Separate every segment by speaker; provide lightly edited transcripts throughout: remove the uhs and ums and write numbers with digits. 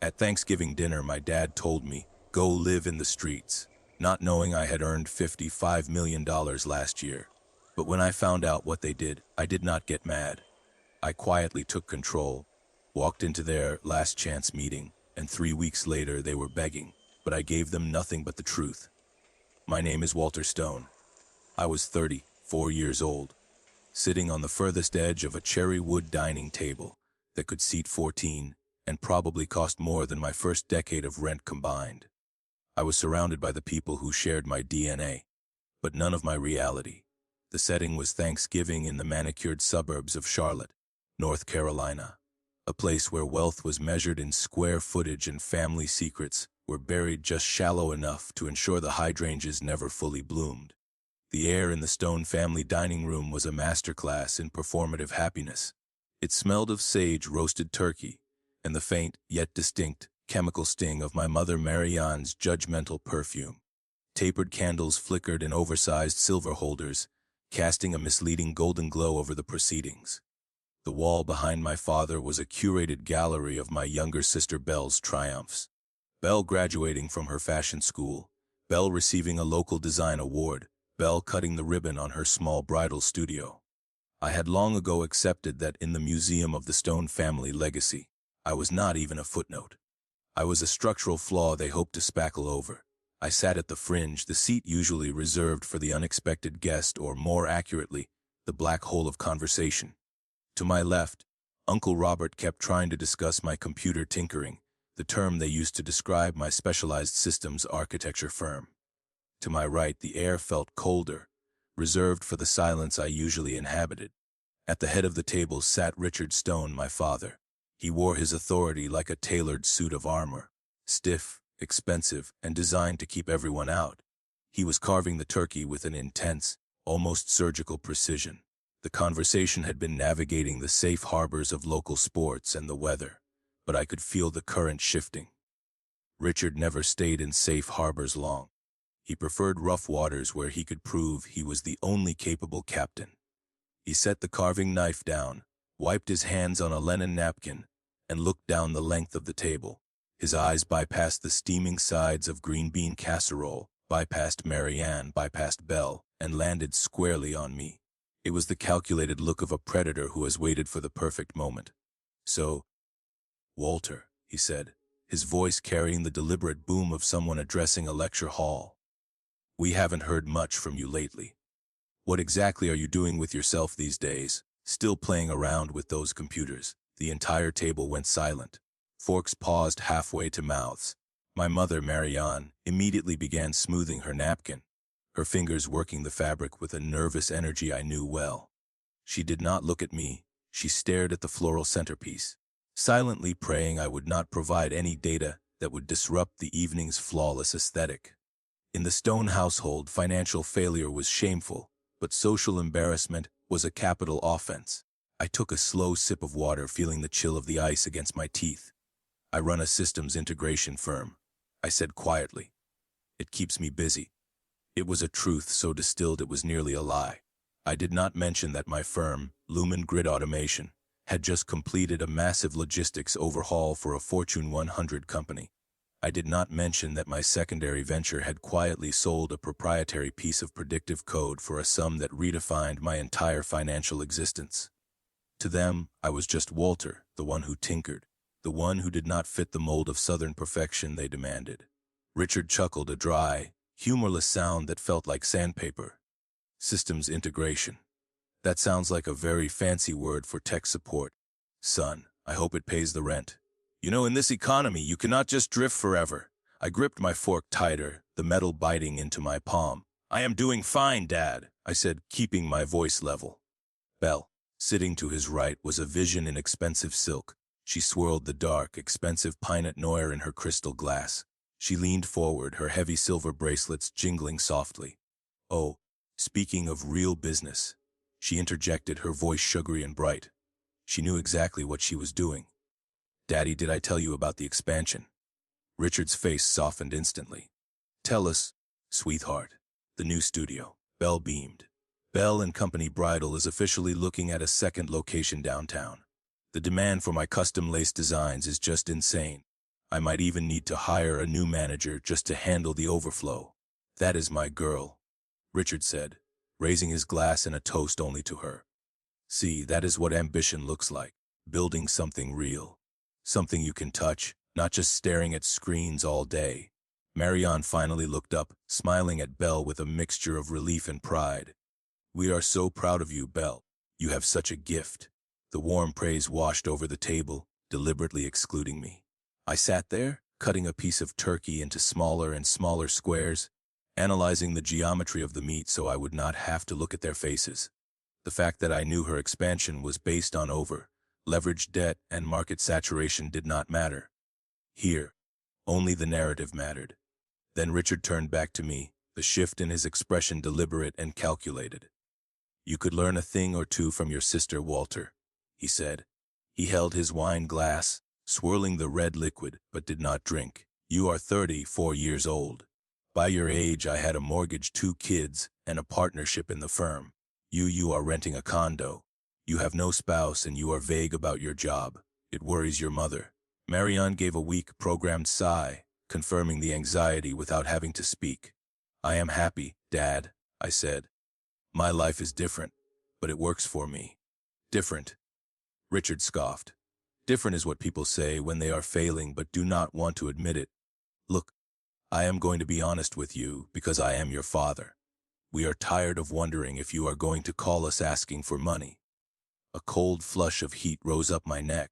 Speaker 1: At Thanksgiving dinner, my dad told me, "Go live in the streets," not knowing I had earned $55 million last year. But when I found out what they did, I did not get mad. I quietly took control, walked into their last chance meeting, and 3 weeks later they were begging, but I gave them nothing but the truth. My name is Walter Stone. I was 34 years old, sitting on the furthest edge of a cherry wood dining table that could seat 14 and probably cost more than my first decade of rent combined. I was surrounded by the people who shared my DNA, but none of my reality. The setting was Thanksgiving in the manicured suburbs of Charlotte, North Carolina, a place where wealth was measured in square footage and family secrets were buried just shallow enough to ensure the hydrangeas never fully bloomed. The air in the Stone family dining room was a masterclass in performative happiness. It smelled of sage roasted turkey and the faint, yet distinct, chemical sting of my mother Marianne's judgmental perfume. Tapered candles flickered in oversized silver holders, casting a misleading golden glow over the proceedings. The wall behind my father was a curated gallery of my younger sister Belle's triumphs. Belle graduating from her fashion school, Belle receiving a local design award, Belle cutting the ribbon on her small bridal studio. I had long ago accepted that in the museum of the Stone family legacy, I was not even a footnote. I was a structural flaw they hoped to spackle over. I sat at the fringe, the seat usually reserved for the unexpected guest, or more accurately, the black hole of conversation. To my left, Uncle Robert kept trying to discuss my computer tinkering, the term they used to describe my specialized systems architecture firm. To my right, the air felt colder, reserved for the silence I usually inhabited. At the head of the table sat Richard Stone, my father. He wore his authority like a tailored suit of armor, stiff, expensive, and designed to keep everyone out. He was carving the turkey with an intense, almost surgical precision. The conversation had been navigating the safe harbors of local sports and the weather, but I could feel the current shifting. Richard never stayed in safe harbors long. He preferred rough waters where he could prove he was the only capable captain. He set the carving knife down, wiped his hands on a linen napkin, and looked down the length of the table. His eyes bypassed the steaming sides of green bean casserole, bypassed Marianne, bypassed Belle, and landed squarely on me. It was the calculated look of a predator who has waited for the perfect moment. "So, Walter," he said, his voice carrying the deliberate boom of someone addressing a lecture hall, "we haven't heard much from you lately. What exactly are you doing with yourself these days? Still playing around with those computers?" The entire table went silent. Forks paused halfway to mouths. My mother, Marianne, immediately began smoothing her napkin, her fingers working the fabric with a nervous energy I knew well. She did not look at me. She stared at the floral centerpiece, silently praying I would not provide any data that would disrupt the evening's flawless aesthetic. In the Stone household, financial failure was shameful, but social embarrassment was a capital offense. I took a slow sip of water, feeling the chill of the ice against my teeth. "I run a systems integration firm," I said quietly. "It keeps me busy." It was a truth so distilled it was nearly a lie. I did not mention that my firm, Lumen Grid Automation, had just completed a massive logistics overhaul for a Fortune 100 company. I did not mention that my secondary venture had quietly sold a proprietary piece of predictive code for a sum that redefined my entire financial existence. To them, I was just Walter, the one who tinkered, the one who did not fit the mold of Southern perfection they demanded. Richard chuckled, a dry, humorless sound that felt like sandpaper. "Systems integration. That sounds like a very fancy word for tech support. Son, I hope it pays the rent. You know, in this economy, you cannot just drift forever." I gripped my fork tighter, the metal biting into my palm. "I am doing fine, Dad," I said, keeping my voice level. Belle, sitting to his right, was a vision in expensive silk. She swirled the dark, expensive Pinot Noir in her crystal glass. She leaned forward, her heavy silver bracelets jingling softly. "Oh, speaking of real business," she interjected, her voice sugary and bright. She knew exactly what she was doing. "Daddy, did I tell you about the expansion?" Richard's face softened instantly. "Tell us, sweetheart." "The new studio." Belle beamed. "Bell and Company Bridal is officially looking at a second location downtown. The demand for my custom lace designs is just insane. I might even need to hire a new manager just to handle the overflow. That is my girl, Richard said, raising his glass in a toast only to her. See, that is what ambition looks like, building something real. Something you can touch, not just staring at screens all day. Marianne finally looked up, smiling at Belle with a mixture of relief and pride. We are so proud of you, Belle. You have such a gift. The warm praise washed over the table, deliberately excluding me. I sat there, cutting a piece of turkey into smaller and smaller squares, analyzing the geometry of the meat so I would not have to look at their faces. The fact that I knew her expansion was based on leveraged debt and market saturation did not matter. Here, only the narrative mattered. Then Richard turned back to me, the shift in his expression deliberate and calculated. You could learn a thing or two from your sister, Walter, he said. He held his wine glass, swirling the red liquid, but did not drink. You are 34 years old. By your age, I had a mortgage, 2 kids, and a partnership in the firm. You are renting a condo. You have no spouse and you are vague about your job. It worries your mother. Marianne gave a weak, programmed sigh, confirming the anxiety without having to speak. I am happy, Dad, I said. My life is different, but it works for me. Different. Richard scoffed. Different is what people say when they are failing but do not want to admit it. Look, I am going to be honest with you because I am your father. We are tired of wondering if you are going to call us asking for money. A cold flush of heat rose up my neck.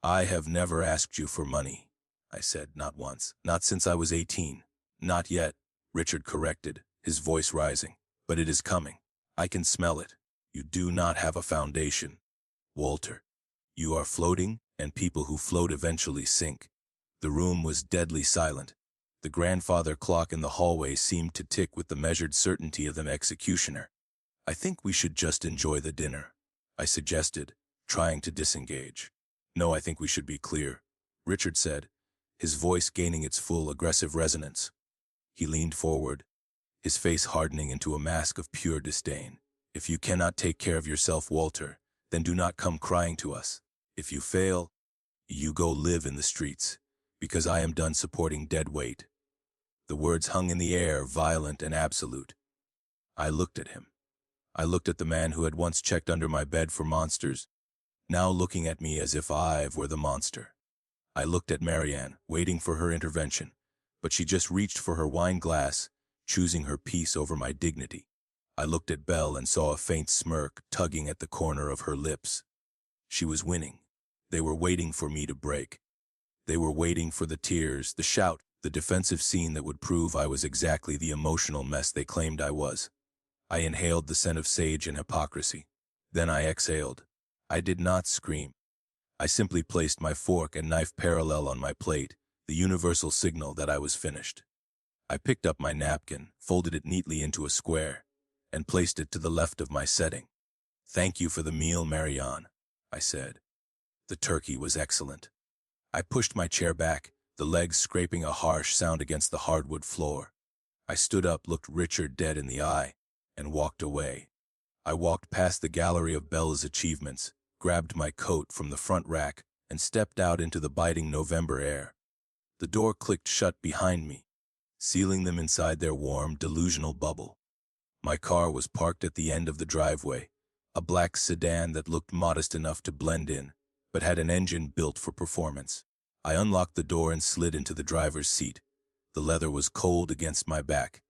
Speaker 1: I have never asked you for money, I said, not once, not since I was 18. Not yet, Richard corrected, his voice rising. But it is coming. I can smell it. You do not have a foundation. Walter, you are floating, and people who float eventually sink. The room was deadly silent. The grandfather clock in the hallway seemed to tick with the measured certainty of an executioner. I think we should just enjoy the dinner, I suggested, trying to disengage. No, I think we should be clear, Richard said, his voice gaining its full aggressive resonance. He leaned forward, his face hardening into a mask of pure disdain. If you cannot take care of yourself, Walter, then do not come crying to us. If you fail, you go live in the streets, because I am done supporting dead weight. The words hung in the air, violent and absolute. I looked at him. I looked at the man who had once checked under my bed for monsters, now looking at me as if I were the monster. I looked at Marianne, waiting for her intervention, but she just reached for her wine glass, choosing her peace over my dignity. I looked at Belle and saw a faint smirk tugging at the corner of her lips. She was winning. They were waiting for me to break. They were waiting for the tears, the shout, the defensive scene that would prove I was exactly the emotional mess they claimed I was. I inhaled the scent of sage and hypocrisy. Then I exhaled. I did not scream. I simply placed my fork and knife parallel on my plate, the universal signal that I was finished. I picked up my napkin, folded it neatly into a square, and placed it to the left of my setting. Thank you for the meal, Marianne, I said. The turkey was excellent. I pushed my chair back, the legs scraping a harsh sound against the hardwood floor. I stood up, looked Richard dead in the eye, and walked away. I walked past the gallery of Belle's achievements, grabbed my coat from the front rack, and stepped out into the biting November air. The door clicked shut behind me, sealing them inside their warm, delusional bubble. My car was parked at the end of the driveway, a black sedan that looked modest enough to blend in, but had an engine built for performance. I unlocked the door and slid into the driver's seat. The leather was cold against my back.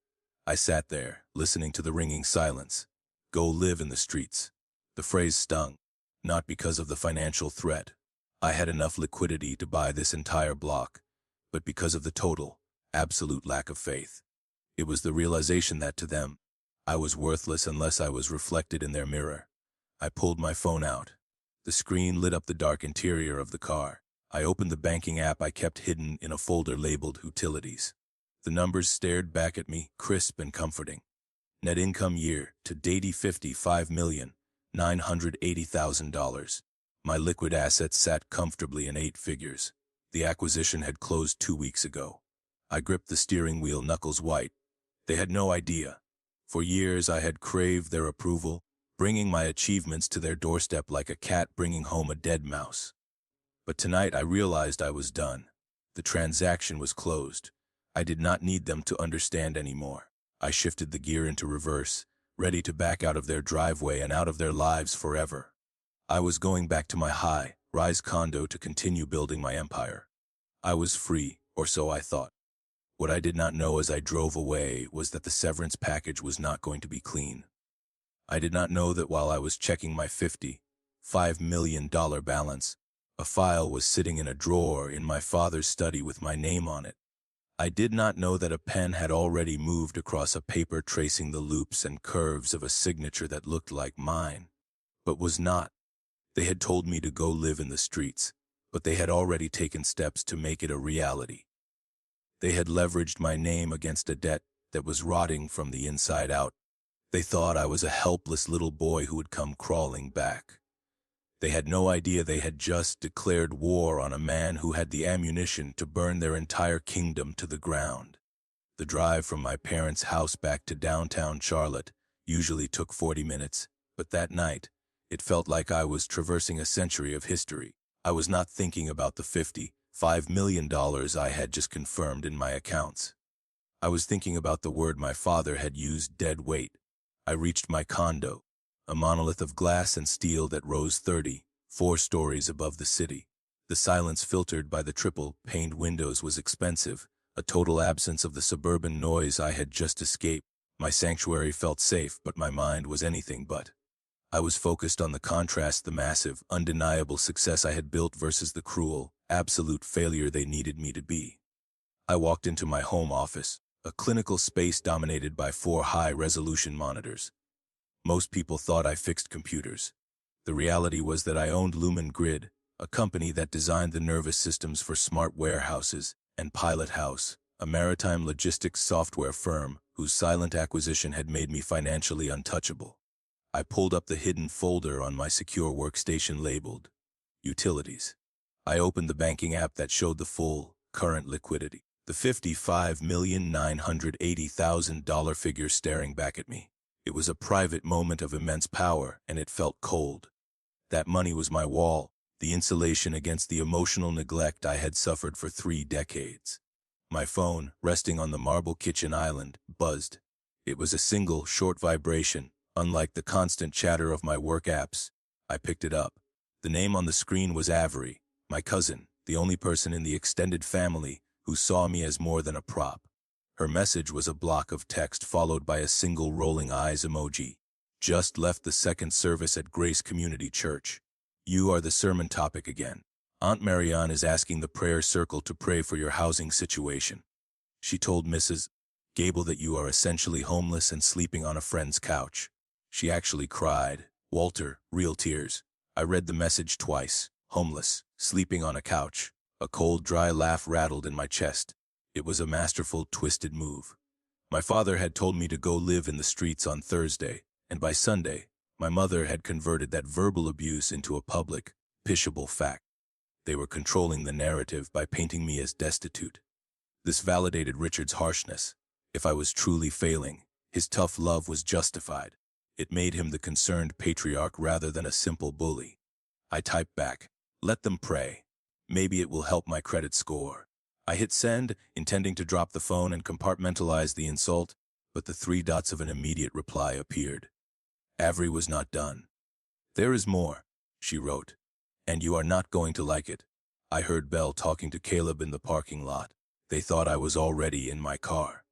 Speaker 1: I sat there, listening to the ringing silence. Go live in the streets. The phrase stung, not because of the financial threat. I had enough liquidity to buy this entire block, but because of the total, absolute lack of faith. It was the realization that to them, I was worthless unless I was reflected in their mirror. I pulled my phone out. The screen lit up the dark interior of the car. I opened the banking app I kept hidden in a folder labeled Utilities. The numbers stared back at me, crisp and comforting. Net income year to date $55,980,000. My liquid assets sat comfortably in 8 figures. The acquisition had closed 2 weeks ago. I gripped the steering wheel, knuckles white. They had no idea. For years I had craved their approval, bringing my achievements to their doorstep like a cat bringing home a dead mouse. But tonight I realized I was done. The transaction was closed. I did not need them to understand anymore. I shifted the gear into reverse, ready to back out of their driveway and out of their lives forever. I was going back to my high-rise condo to continue building my empire. I was free, or so I thought. What I did not know as I drove away was that the severance package was not going to be clean. I did not know that while I was checking my $55 million balance, a file was sitting in a drawer in my father's study with my name on it. I did not know that a pen had already moved across a paper tracing the loops and curves of a signature that looked like mine, but was not. They had told me to go live in the streets, but they had already taken steps to make it a reality. They had leveraged my name against a debt that was rotting from the inside out. They thought I was a helpless little boy who would come crawling back. They had no idea they had just declared war on a man who had the ammunition to burn their entire kingdom to the ground. The drive from my parents' house back to downtown Charlotte usually took 40 minutes, but that night, it felt like I was traversing a century of history. I was not thinking about the $55 million I had just confirmed in my accounts. I was thinking about the word my father had used, dead weight. I reached my condo, a monolith of glass and steel that rose 34 stories above the city. The silence filtered by the triple-paned windows was expensive, a total absence of the suburban noise I had just escaped. My sanctuary felt safe, but my mind was anything but. I was focused on the contrast, the massive, undeniable success I had built versus the cruel, absolute failure they needed me to be. I walked into my home office, a clinical space dominated by 4 high-resolution monitors. Most people thought I fixed computers. The reality was that I owned Lumen Grid, a company that designed the nervous systems for smart warehouses, and Pilot House, a maritime logistics software firm whose silent acquisition had made me financially untouchable. I pulled up the hidden folder on my secure workstation labeled Utilities. I opened the banking app that showed the full, current liquidity. The $55,980,000 figure staring back at me. It was a private moment of immense power, and it felt cold. That money was my wall, the insulation against the emotional neglect I had suffered for 3 decades. My phone, resting on the marble kitchen island, buzzed. It was a single, short vibration, unlike the constant chatter of my work apps. I picked it up. The name on the screen was Avery, my cousin, the only person in the extended family who saw me as more than a prop. Her message was a block of text followed by a single rolling eyes emoji. Just left the second service at Grace Community Church. You are the sermon topic again. Aunt Marianne is asking the prayer circle to pray for your housing situation. She told Mrs. Gable that you are essentially homeless and sleeping on a friend's couch. She actually cried. Walter, real tears. I read the message twice. Homeless, sleeping on a couch. A cold, dry laugh rattled in my chest. It was a masterful, twisted move. My father had told me to go live in the streets on Thursday, and by Sunday, my mother had converted that verbal abuse into a public, pishable fact. They were controlling the narrative by painting me as destitute. This validated Richard's harshness. If I was truly failing, his tough love was justified. It made him the concerned patriarch rather than a simple bully. I typed back, let them pray. Maybe it will help my credit score. I hit send, intending to drop the phone and compartmentalize the insult, but the 3 dots of an immediate reply appeared. Avery was not done. There is more, she wrote, and you are not going to like it. I heard Belle talking to Caleb in the parking lot. They thought I was already in my car.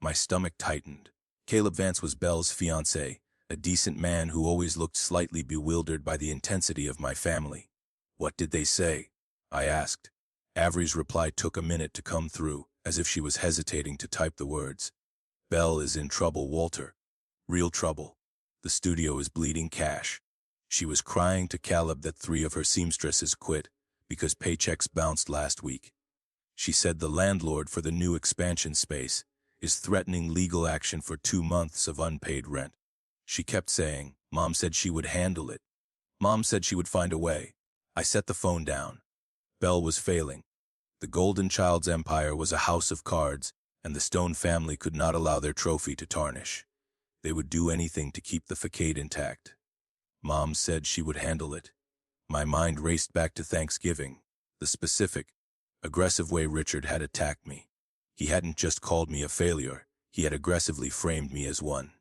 Speaker 1: My stomach tightened. Caleb Vance was Belle's fiancé, a decent man who always looked slightly bewildered by the intensity of my family. What did they say? I asked. Avery's reply took a minute to come through, as if she was hesitating to type the words. Belle is in trouble, Walter. Real trouble. The studio is bleeding cash. She was crying to Caleb that 3 of her seamstresses quit because paychecks bounced last week. She said the landlord for the new expansion space is threatening legal action for 2 months of unpaid rent. She kept saying, Mom said she would handle it. Mom said she would find a way. I set the phone down. Belle was failing. The Golden Child's empire was a house of cards, and the Stone family could not allow their trophy to tarnish. They would do anything to keep the facade intact. Mom said she would handle it. My mind raced back to Thanksgiving. The specific, aggressive way Richard had attacked me. He hadn't just called me a failure, he had aggressively framed me as one.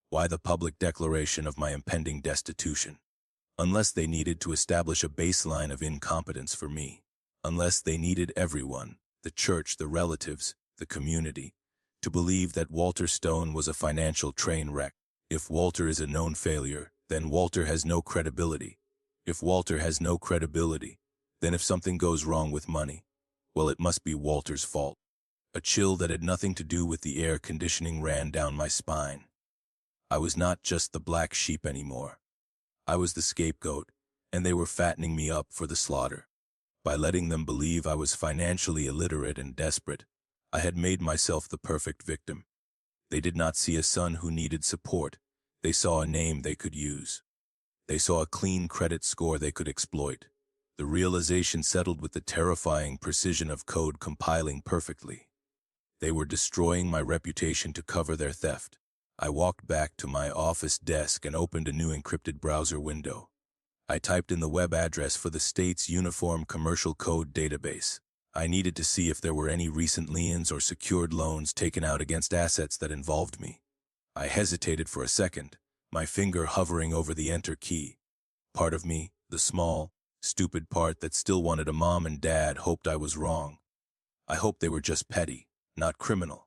Speaker 1: Why the public declaration of my impending destitution? Unless they needed to establish a baseline of incompetence for me. Unless they needed everyone, the church, the relatives, the community, to believe that Walter Stone was a financial train wreck. If Walter is a known failure, then Walter has no credibility. If Walter has no credibility, then if something goes wrong with money, well, it must be Walter's fault. A chill that had nothing to do with the air conditioning ran down my spine. I was not just the black sheep anymore. I was the scapegoat, and they were fattening me up for the slaughter. By letting them believe I was financially illiterate and desperate, I had made myself the perfect victim. They did not see a son who needed support. They saw a name they could use. They saw a clean credit score they could exploit. The realization settled with the terrifying precision of code compiling perfectly. They were destroying my reputation to cover their theft. I walked back to my office desk and opened a new encrypted browser window. I typed in the web address for the state's Uniform Commercial Code database. I needed to see if there were any recent liens or secured loans taken out against assets that involved me. I hesitated for a second, my finger hovering over the enter key. Part of me, the small, stupid part that still wanted a mom and dad, hoped I was wrong. I hoped they were just petty, not criminal.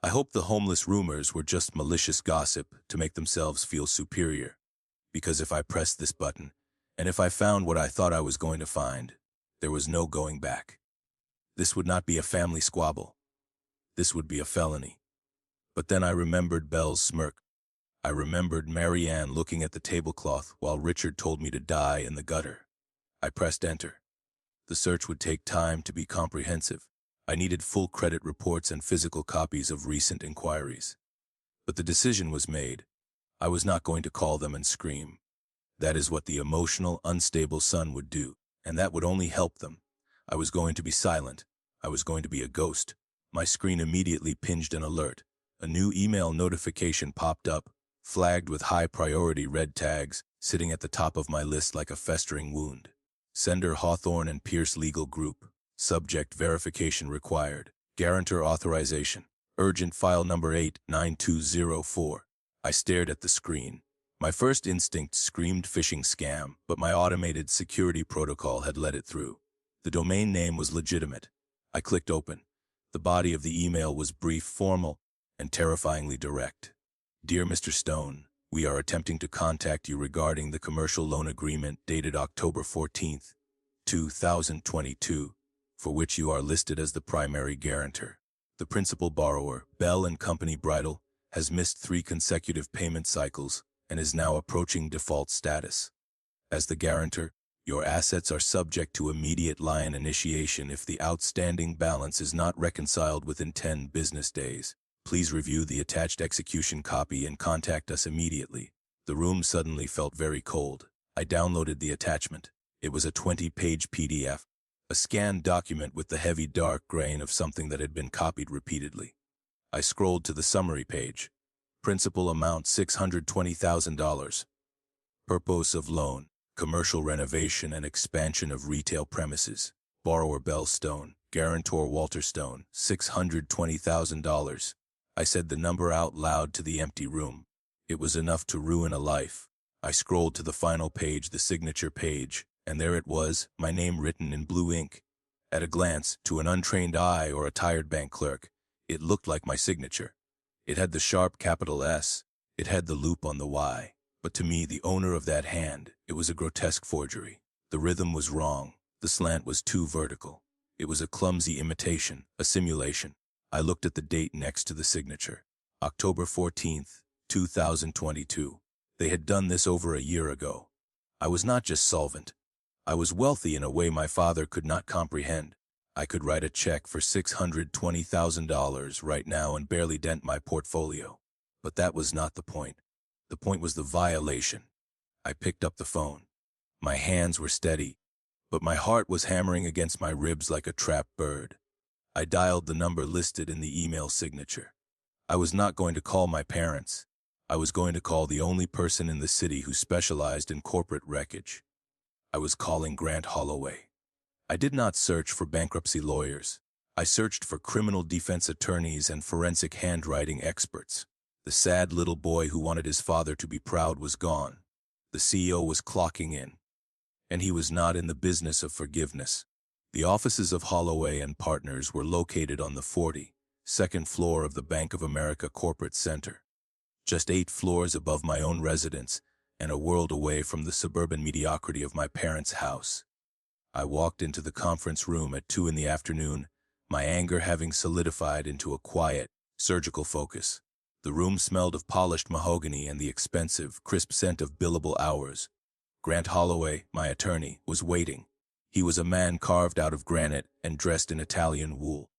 Speaker 1: I hoped the homeless rumors were just malicious gossip to make themselves feel superior. Because if I pressed this button, and if I found what I thought I was going to find, there was no going back. This would not be a family squabble. This would be a felony. But then I remembered Belle's smirk. I remembered Marianne looking at the tablecloth while Richard told me to die in the gutter. I pressed enter. The search would take time to be comprehensive. I needed full credit reports and physical copies of recent inquiries. But the decision was made. I was not going to call them and scream. That is what the emotional, unstable son would do, and that would only help them. I was going to be silent. I was going to be a ghost. My screen immediately pinged an alert. A new email notification popped up, flagged with high-priority red tags, sitting at the top of my list like a festering wound. Sender Hawthorne and Pierce Legal Group. Subject verification required. Guarantor authorization. Urgent file number 89204. I stared at the screen. My first instinct screamed phishing scam, but my automated security protocol had let it through. The domain name was legitimate. I clicked open. The body of the email was brief, formal, and terrifyingly direct. Dear Mr. Stone, we are attempting to contact you regarding the commercial loan agreement dated October 14th, 2022, for which you are listed as the primary guarantor. The principal borrower, Bell & Company Bridal, has missed 3 consecutive payment cycles and is now approaching default status. As the guarantor, your assets are subject to immediate lion initiation if the outstanding balance is not reconciled within 10 business days. Please review the attached execution copy and contact us immediately. The room suddenly felt very cold. I downloaded the attachment. It was a 20-page PDF, a scanned document with the heavy dark grain of something that had been copied repeatedly. I scrolled to the summary page. Principal amount $620,000. Purpose of loan, commercial renovation and expansion of retail premises. Borrower Bell Stone, guarantor Walter Stone, $620,000. I said the number out loud to the empty room. It was enough to ruin a life. I scrolled to the final page, the signature page, and there it was, my name written in blue ink. At a glance, to an untrained eye or a tired bank clerk, it looked like my signature. It had the sharp capital S. It had the loop on the Y. But to me, the owner of that hand, it was a grotesque forgery. The rhythm was wrong. The slant was too vertical. It was a clumsy imitation, a simulation. I looked at the date next to the signature. October 14th, 2022. They had done this over a year ago. I was not just solvent. I was wealthy in a way my father could not comprehend. I could write a check for $620,000 right now and barely dent my portfolio. But that was not the point. The point was the violation. I picked up the phone. My hands were steady, but my heart was hammering against my ribs like a trapped bird. I dialed the number listed in the email signature. I was not going to call my parents. I was going to call the only person in the city who specialized in corporate wreckage. I was calling Grant Holloway. I did not search for bankruptcy lawyers. I searched for criminal defense attorneys and forensic handwriting experts. The sad little boy who wanted his father to be proud was gone. The CEO was clocking in, and he was not in the business of forgiveness. The offices of Holloway and Partners were located on the 42nd floor of the Bank of America Corporate Center, just 8 floors above my own residence and a world away from the suburban mediocrity of my parents' house. I walked into the conference room at 2 in the afternoon, my anger having solidified into a quiet, surgical focus. The room smelled of polished mahogany and the expensive, crisp scent of billable hours. Grant Holloway, my attorney, was waiting. He was a man carved out of granite and dressed in Italian wool.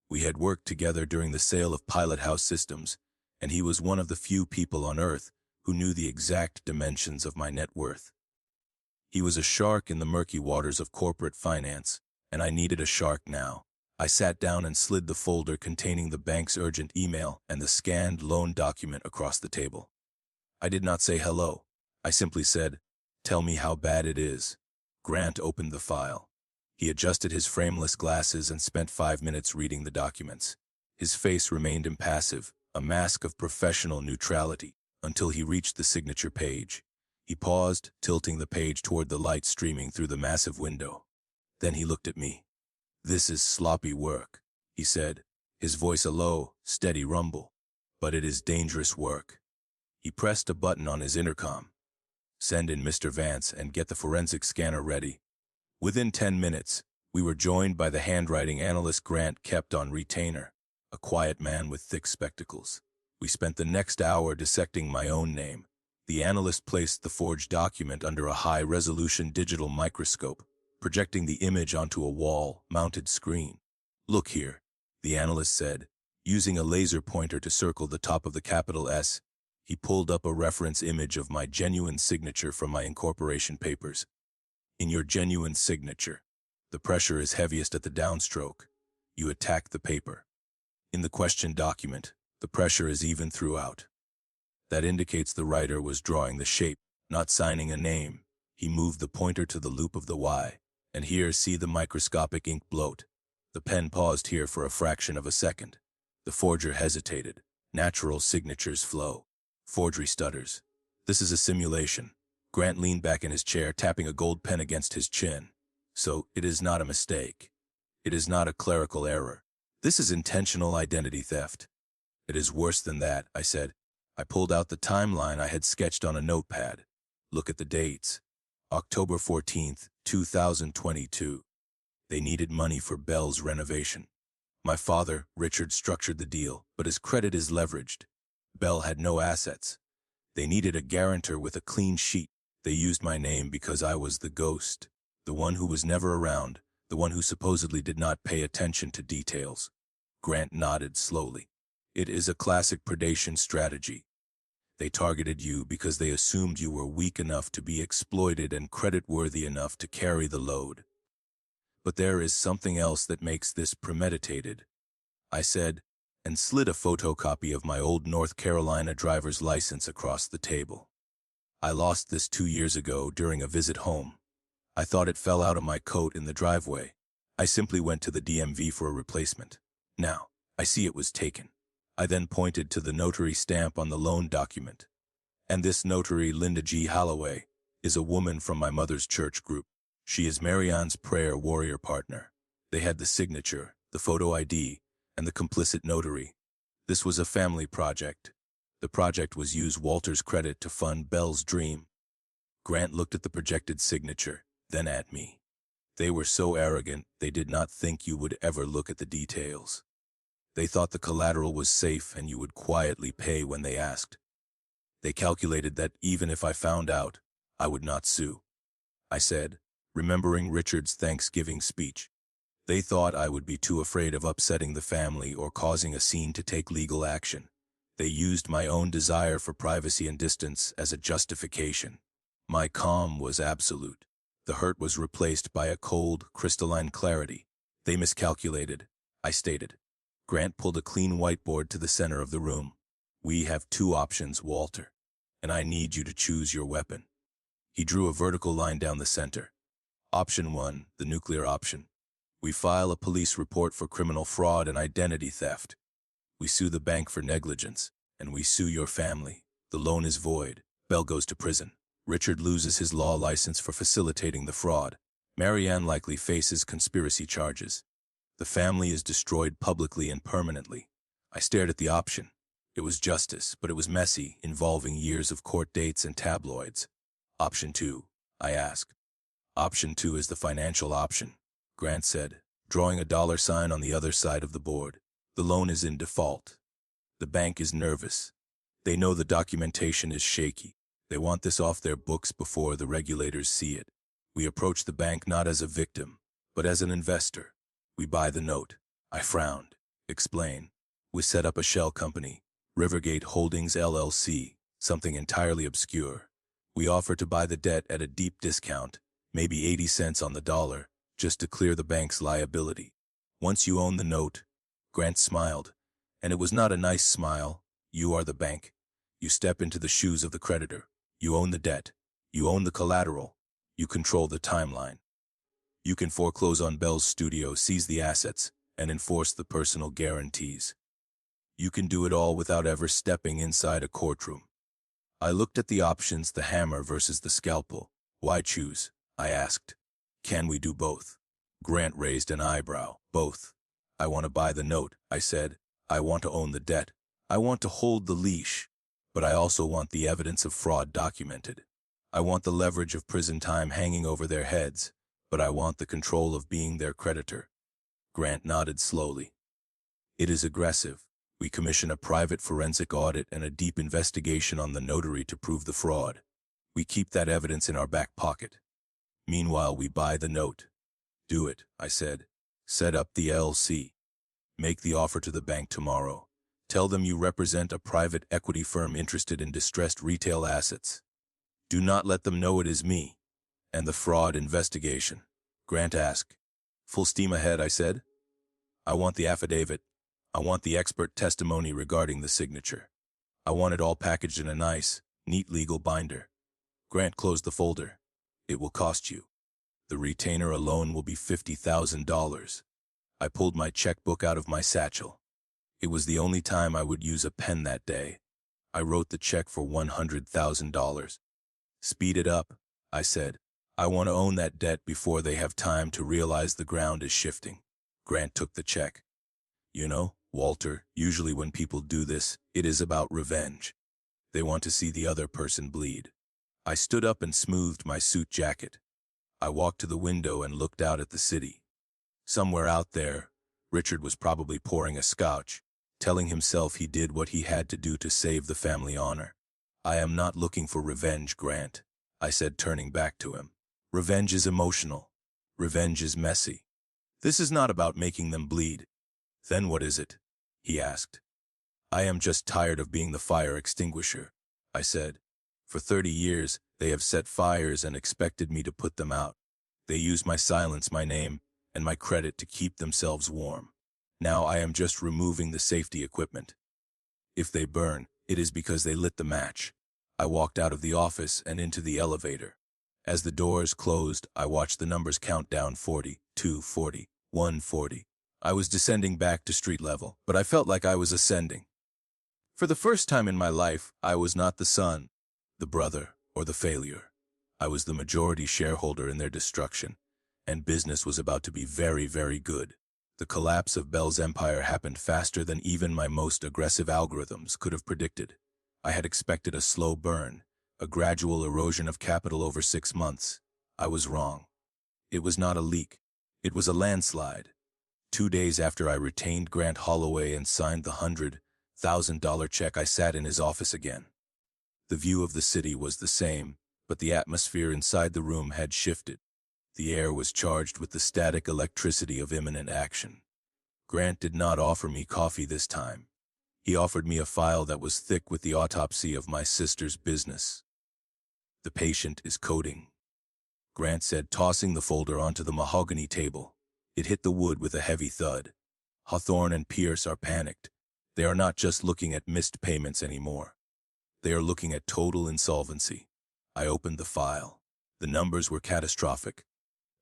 Speaker 1: We had worked together during the sale of Pilot House Systems, and he was one of the few people on Earth who knew the exact dimensions of my net worth. He was a shark in the murky waters of corporate finance, and I needed a shark now. I sat down and slid the folder containing the bank's urgent email and the scanned loan document across the table. I did not say hello. I simply said, "Tell me how bad it is." Grant opened the file. He adjusted his frameless glasses and spent 5 minutes reading the documents. His face remained impassive, a mask of professional neutrality, until he reached the signature page. He paused, tilting the page toward the light streaming through the massive window. Then he looked at me. "This is sloppy work," he said, his voice a low, steady rumble. "But it is dangerous work." He pressed a button on his intercom. "Send in Mr. Vance and get the forensic scanner ready." Within 10 minutes, we were joined by the handwriting analyst Grant kept on retainer, a quiet man with thick spectacles. We spent the next hour dissecting my own name. The analyst placed the forged document under a high-resolution digital microscope, projecting the image onto a wall-mounted screen. "Look here," the analyst said, using a laser pointer to circle the top of the capital S. He pulled up a reference image of my genuine signature from my incorporation papers. "In your genuine signature, the pressure is heaviest at the downstroke. You attack the paper. In the question document, the pressure is even throughout. That indicates the writer was drawing the shape, not signing a name." He moved the pointer to the loop of the Y. "And here, see the microscopic ink bloat." The pen paused here for a fraction of a second. The forger hesitated. Natural signatures flow. Forgery stutters. "This is a simulation." Grant leaned back in his chair, tapping a gold pen against his chin. "So, it is not a mistake. It is not a clerical error. This is intentional identity theft." "It is worse than that," I said. I pulled out the timeline I had sketched on a notepad. "Look at the dates. October 14th, 2022. They needed money for Bell's renovation. My father, Richard, structured the deal, but his credit is leveraged. Bell had no assets. They needed a guarantor with a clean sheet. They used my name because I was the ghost, the one who was never around, the one who supposedly did not pay attention to details." Grant nodded slowly. "It is a classic predation strategy. They targeted you because they assumed you were weak enough to be exploited and credit-worthy enough to carry the load. But there is something else that makes this premeditated," I said, and slid a photocopy of my old North Carolina driver's license across the table. "I lost this 2 years ago during a visit home. I thought it fell out of my coat in the driveway. I simply went to the DMV for a replacement. Now, I see it was taken." I then pointed to the notary stamp on the loan document. "And this notary, Linda G. Holloway, is a woman from my mother's church group. She is Marianne's prayer warrior partner. They had the signature, the photo ID, and the complicit notary. This was a family project. The project was use Walter's credit to fund Bell's dream." Grant looked at the projected signature, then at me. "They were so arrogant, they did not think you would ever look at the details. They thought the collateral was safe and you would quietly pay when they asked. They calculated that even if I found out, I would not sue," I said, remembering Richard's Thanksgiving speech. "They thought I would be too afraid of upsetting the family or causing a scene to take legal action. They used my own desire for privacy and distance as a justification. My calm was absolute. The hurt was replaced by a cold, crystalline clarity. They miscalculated," I stated. Grant pulled a clean whiteboard to the center of the room. "We have 2 options, Walter, and I need you to choose your weapon." He drew a vertical line down the center. Option 1, the nuclear option. We file a police report for criminal fraud and identity theft. We sue the bank for negligence, and we sue your family. The loan is void. Belle goes to prison. Richard loses his law license for facilitating the fraud. Marianne likely faces conspiracy charges. The family is destroyed publicly and permanently. I stared at the option. It was justice, but it was messy, involving years of court dates and tabloids. Option 2, I asked. Option 2 is the financial option, Grant said, drawing a dollar sign on the other side of the board. The loan is in default. The bank is nervous. They know the documentation is shaky. They want this off their books before the regulators see it. We approach the bank not as a victim, but as an investor. We buy the note. I frowned. Explain. We set up a shell company, Rivergate Holdings LLC, something entirely obscure. We offer to buy the debt at a deep discount, maybe 80 cents on the dollar, just to clear the bank's liability. Once you own the note, Grant smiled, and it was not a nice smile. You are the bank. You step into the shoes of the creditor. You own the debt. You own the collateral. You control the timeline. You can foreclose on Belle's studio, seize the assets, and enforce the personal guarantees. You can do it all without ever stepping inside a courtroom. I looked at the options, the hammer versus the scalpel. Why choose? I asked. Can we do both? Grant raised an eyebrow. Both. I want to buy the note, I said. I want to own the debt. I want to hold the leash. But I also want the evidence of fraud documented. I want the leverage of prison time hanging over their heads, but I want the control of being their creditor. Grant nodded slowly. It is aggressive. We commission a private forensic audit and a deep investigation on the notary to prove the fraud. We keep that evidence in our back pocket. Meanwhile, we buy the note. Do it, I said. Set up the LLC. Make the offer to the bank tomorrow. Tell them you represent a private equity firm interested in distressed retail assets. Do not let them know it is me. And the fraud investigation. Grant asked. Full steam ahead, I said. I want the affidavit. I want the expert testimony regarding the signature. I want it all packaged in a nice, neat legal binder. Grant closed the folder. It will cost you. The retainer alone will be $50,000. I pulled my checkbook out of my satchel. It was the only time I would use a pen that day. I wrote the check for $100,000. Speed it up, I said. I want to own that debt before they have time to realize the ground is shifting. Grant took the check. You know, Walter, usually when people do this, it is about revenge. They want to see the other person bleed. I stood up and smoothed my suit jacket. I walked to the window and looked out at the city. Somewhere out there, Richard was probably pouring a scotch, telling himself he did what he had to do to save the family honor. I am not looking for revenge, Grant, I said, turning back to him. Revenge is emotional. Revenge is messy. This is not about making them bleed. Then what is it? He asked. I am just tired of being the fire extinguisher, I said. For 30 years, they have set fires and expected me to put them out. They use my silence, my name, and my credit to keep themselves warm. Now I am just removing the safety equipment. If they burn, it is because they lit the match. I walked out of the office and into the elevator. As the doors closed, I watched the numbers count down 40, 240, 140. I was descending back to street level, but I felt like I was ascending. For the first time in my life, I was not the son, the brother, or the failure. I was the majority shareholder in their destruction, and business was about to be very, very good. The collapse of Belle's empire happened faster than even my most aggressive algorithms could have predicted. I had expected a slow burn, a gradual erosion of capital over 6 months. I was wrong. It was not a leak. It was a landslide. 2 days after I retained Grant Holloway and signed the $100,000 check, I sat in his office again. The view of the city was the same, but the atmosphere inside the room had shifted. The air was charged with the static electricity of imminent action. Grant did not offer me coffee this time. He offered me a file that was thick with the autopsy of my sister's business. The patient is coding, Grant said, tossing the folder onto the mahogany table. It hit the wood with a heavy thud. Hawthorne and Pierce are panicked. They are not just looking at missed payments anymore. They are looking at total insolvency. I opened the file. The numbers were catastrophic.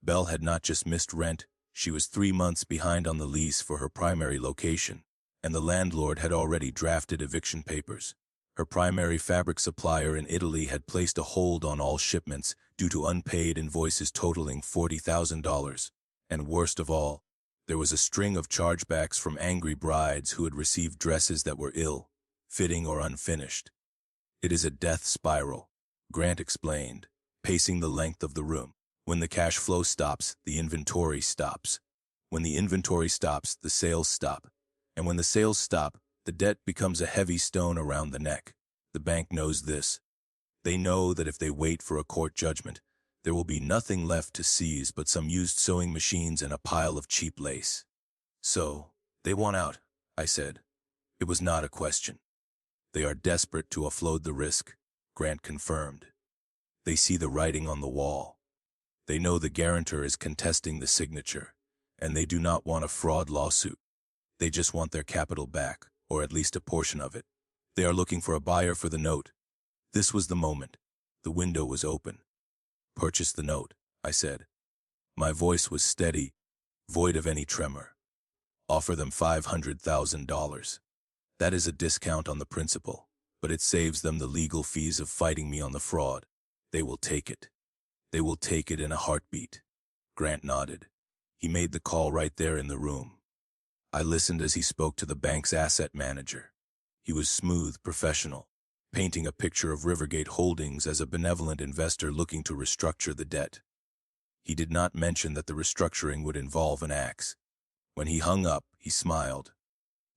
Speaker 1: Belle had not just missed rent, she was 3 months behind on the lease for her primary location, and the landlord had already drafted eviction papers. Her primary fabric supplier in Italy had placed a hold on all shipments due to unpaid invoices totaling $40,000. And worst of all, there was a string of chargebacks from angry brides who had received dresses that were ill, fitting or unfinished. It is a death spiral, Grant explained, pacing the length of the room. When the cash flow stops, the inventory stops. When the inventory stops, the sales stop. And when the sales stop, the debt becomes a heavy stone around the neck. The bank knows this. They know that if they wait for a court judgment, there will be nothing left to seize but some used sewing machines and a pile of cheap lace. So, they want out, I said. It was not a question. They are desperate to offload the risk, Grant confirmed. They see the writing on the wall. They know the guarantor is contesting the signature, and they do not want a fraud lawsuit. They just want their capital back, or at least a portion of it. They are looking for a buyer for the note. This was the moment. The window was open. Purchase the note, I said. My voice was steady, void of any tremor. Offer them $500,000. That is a discount on the principal, but it saves them the legal fees of fighting me on the fraud. They will take it. They will take it in a heartbeat. Grant nodded. He made the call right there in the room. I listened as he spoke to the bank's asset manager. He was smooth, professional, painting a picture of Rivergate Holdings as a benevolent investor looking to restructure the debt. He did not mention that the restructuring would involve an axe. When he hung up, he smiled.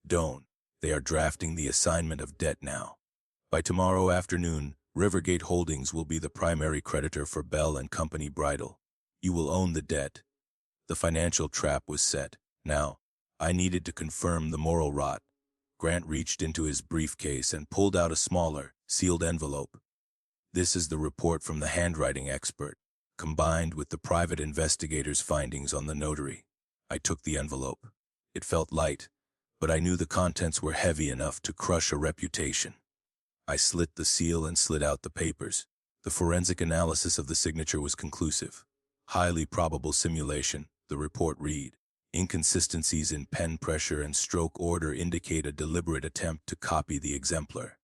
Speaker 1: Don't. They are drafting the assignment of debt now. By tomorrow afternoon, Rivergate Holdings will be the primary creditor for Bell and Company Bridal. You will own the debt. The financial trap was set. Now, I needed to confirm the moral rot. Grant reached into his briefcase and pulled out a smaller, sealed envelope. This is the report from the handwriting expert, combined with the private investigator's findings on the notary. I took the envelope. It felt light, but I knew the contents were heavy enough to crush a reputation. I slit the seal and slid out the papers. The forensic analysis of the signature was conclusive. Highly probable simulation, the report read. Inconsistencies in pen pressure and stroke order indicate a deliberate attempt to copy the exemplar.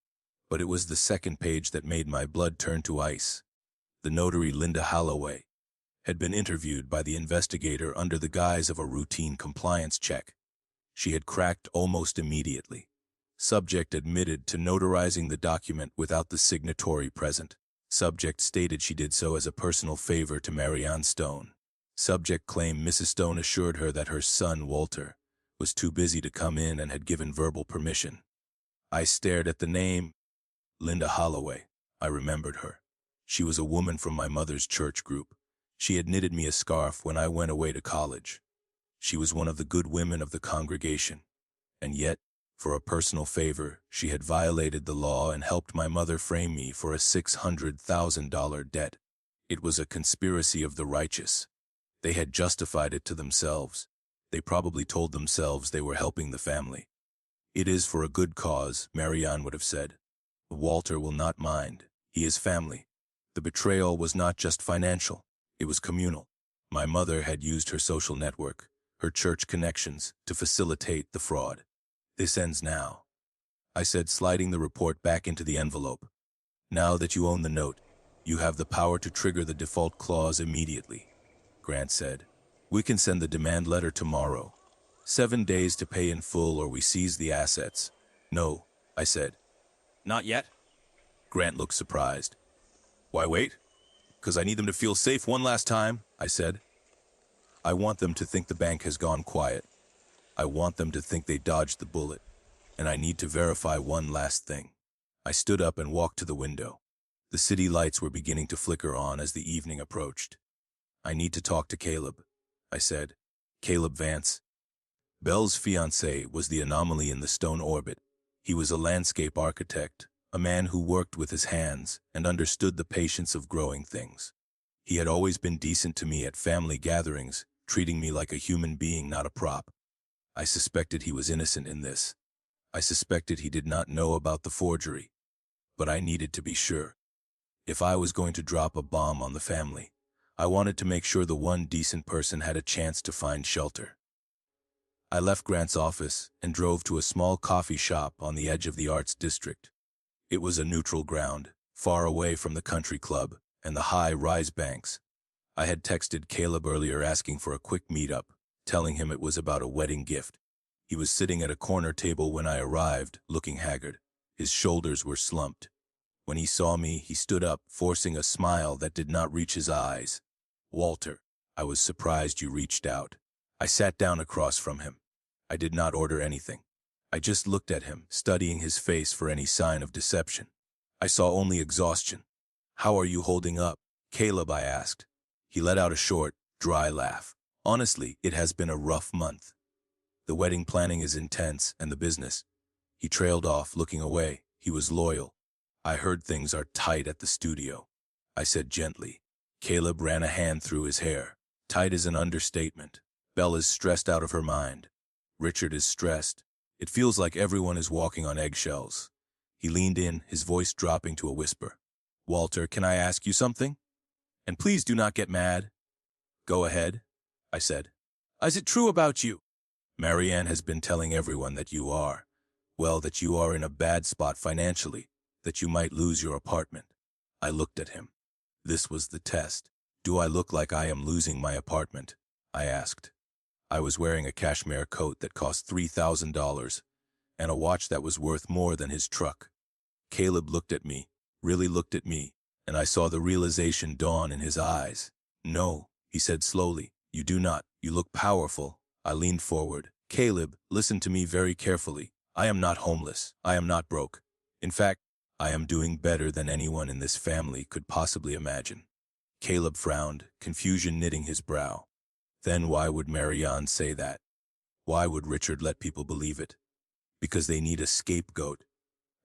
Speaker 1: But it was the second page that made my blood turn to ice. The notary, Linda Holloway, had been interviewed by the investigator under the guise of a routine compliance check. She had cracked almost immediately. Subject admitted to notarizing the document without the signatory present. Subject stated she did so as a personal favor to Marianne Stone. Subject claimed Mrs. Stone assured her that her son, Walter, was too busy to come in and had given verbal permission. I stared at the name. Linda Holloway. I remembered her. She was a woman from my mother's church group. She had knitted me a scarf when I went away to college. She was one of the good women of the congregation. And yet, for a personal favor, she had violated the law and helped my mother frame me for a $600,000 debt. It was a conspiracy of the righteous. They had justified it to themselves. They probably told themselves they were helping the family. It is for a good cause, Marianne would have said. Walter will not mind. He is family. The betrayal was not just financial. It was communal. My mother had used her social network, her church connections, to facilitate the fraud. This ends now, I said, sliding the report back into the envelope. Now that you own the note, you have the power to trigger the default clause immediately, Grant said. We can send the demand letter tomorrow. 7 days to pay in full or we seize the assets. No, I said.
Speaker 2: Not yet?
Speaker 1: Grant looked surprised. Why wait? 'Cause I need them to feel safe one last time, I said. I want them to think the bank has gone quiet. I want them to think they dodged the bullet. And I need to verify one last thing. I stood up and walked to the window. The city lights were beginning to flicker on as the evening approached. I need to talk to Caleb, I said. Caleb Vance. Belle's fiancé was the anomaly in the stone orbit. He was a landscape architect, a man who worked with his hands and understood the patience of growing things. He had always been decent to me at family gatherings, treating me like a human being, not a prop. I suspected he was innocent in this. I suspected he did not know about the forgery. But I needed to be sure. If I was going to drop a bomb on the family, I wanted to make sure the one decent person had a chance to find shelter. I left Grant's office and drove to a small coffee shop on the edge of the arts district. It was a neutral ground, far away from the country club and the high-rise banks. I had texted Caleb earlier asking for a quick meetup, telling him it was about a wedding gift. He was sitting at a corner table when I arrived, looking haggard. His shoulders were slumped. When he saw me, he stood up, forcing a smile that did not reach his eyes. "Walter, I was surprised you reached out." I sat down across from him. I did not order anything. I just looked at him, studying his face for any sign of deception. I saw only exhaustion. "How are you holding up, Caleb?" I asked. He let out a short, dry laugh. "Honestly, it has been a rough month. The wedding planning is intense, and the business." He trailed off, looking away. He was loyal. "I heard things are tight at the studio," I said gently. Caleb ran a hand through his hair. "Tight is an understatement. Belle is stressed out of her mind. Richard is stressed. It feels like everyone is walking on eggshells." He leaned in, his voice dropping to a whisper. "Walter, can I ask you something? And please do not get mad." "Go ahead," I said. "Is it true about you?" "Marianne has been telling everyone that you are, well, that you are in a bad spot financially, that you might lose your apartment." I looked at him. This was the test. "Do I look like I am losing my apartment?" I asked. I was wearing a cashmere coat that cost $3,000 and a watch that was worth more than his truck. Caleb looked at me, really looked at me, and I saw the realization dawn in his eyes. "No," he said slowly, "you do not. You look powerful." I leaned forward. "Caleb, listen to me very carefully. I am not homeless. I am not broke. In fact, I am doing better than anyone in this family could possibly imagine." Caleb frowned, confusion knitting his brow. "Then why would Marianne say that? Why would Richard let people believe it?" "Because they need a scapegoat,"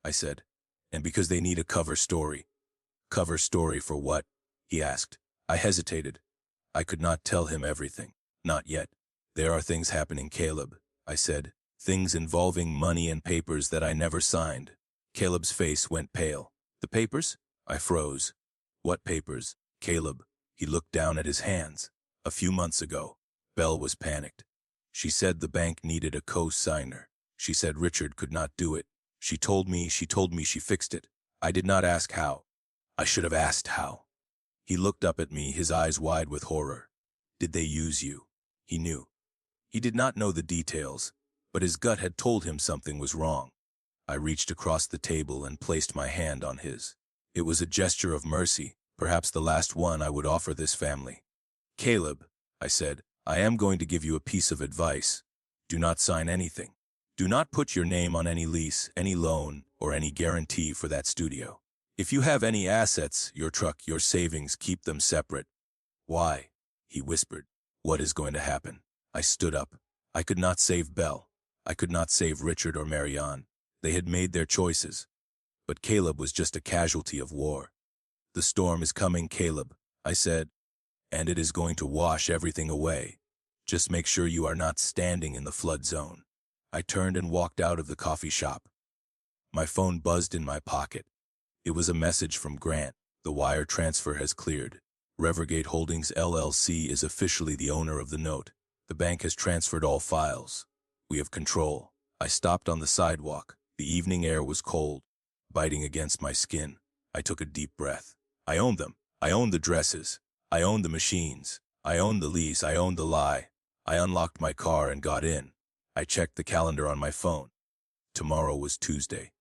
Speaker 1: I said, "and because they need a cover story." "Cover story for what?" he asked. I hesitated. I could not tell him everything. Not yet. "There are things happening, Caleb," I said. "Things involving money and papers that I never signed." Caleb's face went pale. "The papers?" I froze. "What papers, Caleb?" He looked down at his hands. "A few months ago, Belle was panicked. She said the bank needed a co-signer. She said Richard could not do it. She told me she fixed it. I did not ask how. I should have asked how." He looked up at me, his eyes wide with horror. "Did they use you?" He knew. He did not know the details, but his gut had told him something was wrong. I reached across the table and placed my hand on his. It was a gesture of mercy, perhaps the last one I would offer this family. "Caleb," I said, "I am going to give you a piece of advice. Do not sign anything. Do not put your name on any lease, any loan, or any guarantee for that studio. If you have any assets, your truck, your savings, keep them separate." "Why?" he whispered. "What is going to happen?" I stood up. I could not save Belle. I could not save Richard or Marianne. They had made their choices. But Caleb was just a casualty of war. "The storm is coming, Caleb," I said, "and it is going to wash everything away. Just make sure you are not standing in the flood zone." I turned and walked out of the coffee shop. My phone buzzed in my pocket. It was a message from Grant. "The wire transfer has cleared. Revergate Holdings LLC is officially the owner of the note. The bank has transferred all files. We have control." I stopped on the sidewalk. The evening air was cold, biting against my skin. I took a deep breath. I owned them. I owned the dresses. I owned the machines. I owned the lease. I owned the lie. I unlocked my car and got in. I checked the calendar on my phone. Tomorrow was Tuesday.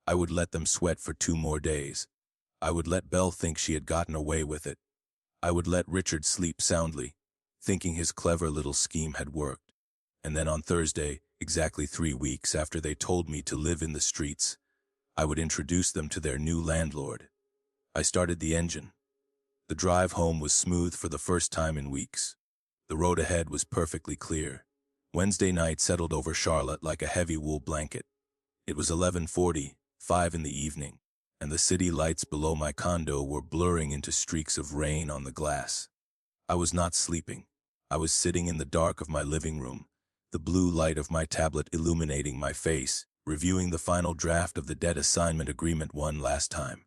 Speaker 1: I would let them sweat for 2 more days. I would let Belle think she had gotten away with it. I would let Richard sleep soundly, thinking his clever little scheme had worked. And then on Thursday, exactly 3 weeks after they told me to live in the streets, I would introduce them to their new landlord. I started the engine. The drive home was smooth for the first time in weeks. The road ahead was perfectly clear. Wednesday night settled over Charlotte like a heavy wool blanket. It was 11:40, 5 in the evening, and the city lights below my condo were blurring into streaks of rain on the glass. I was not sleeping. I was sitting in the dark of my living room, the blue light of my tablet illuminating my face, reviewing the final draft of the debt assignment agreement one last time.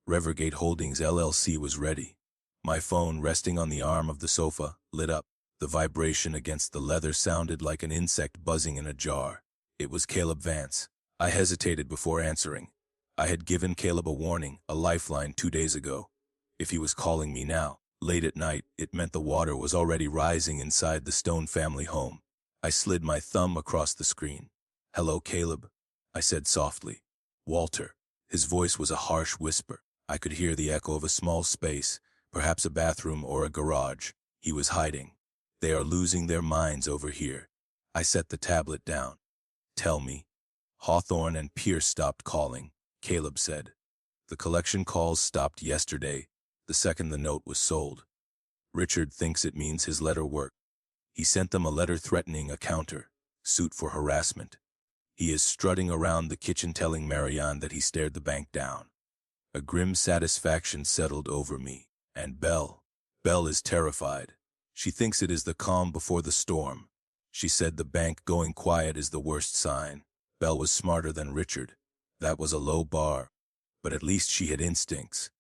Speaker 1: Revergate Holdings LLC was ready. My phone, resting on the arm of the sofa, lit up. The vibration against the leather sounded like an insect buzzing in a jar. It was Caleb Vance. I hesitated before answering. I had given Caleb a warning, a lifeline 2 days ago. If he was calling me now, late at night, it meant the water was already rising inside the Stone family home. I slid my thumb across the screen. "Hello, Caleb," I said softly. "Walter." His voice was a harsh whisper. I could hear the echo of a small space, perhaps a bathroom or a garage. He was hiding. "They are losing their minds over here." I set the tablet down. "Tell me." "Hawthorne and Pierce stopped calling," Caleb said. "The collection calls stopped yesterday, the second the note was sold. Richard thinks it means his letter worked. He sent them a letter threatening a counter-suit for harassment. He is strutting around the kitchen telling Marianne that he stared the bank down." A grim satisfaction settled over me. "And Belle. Belle is terrified. She thinks it is the calm before the storm. She said the bank going quiet is the worst sign." Belle was smarter than Richard. That was a low bar, but at least she had instincts.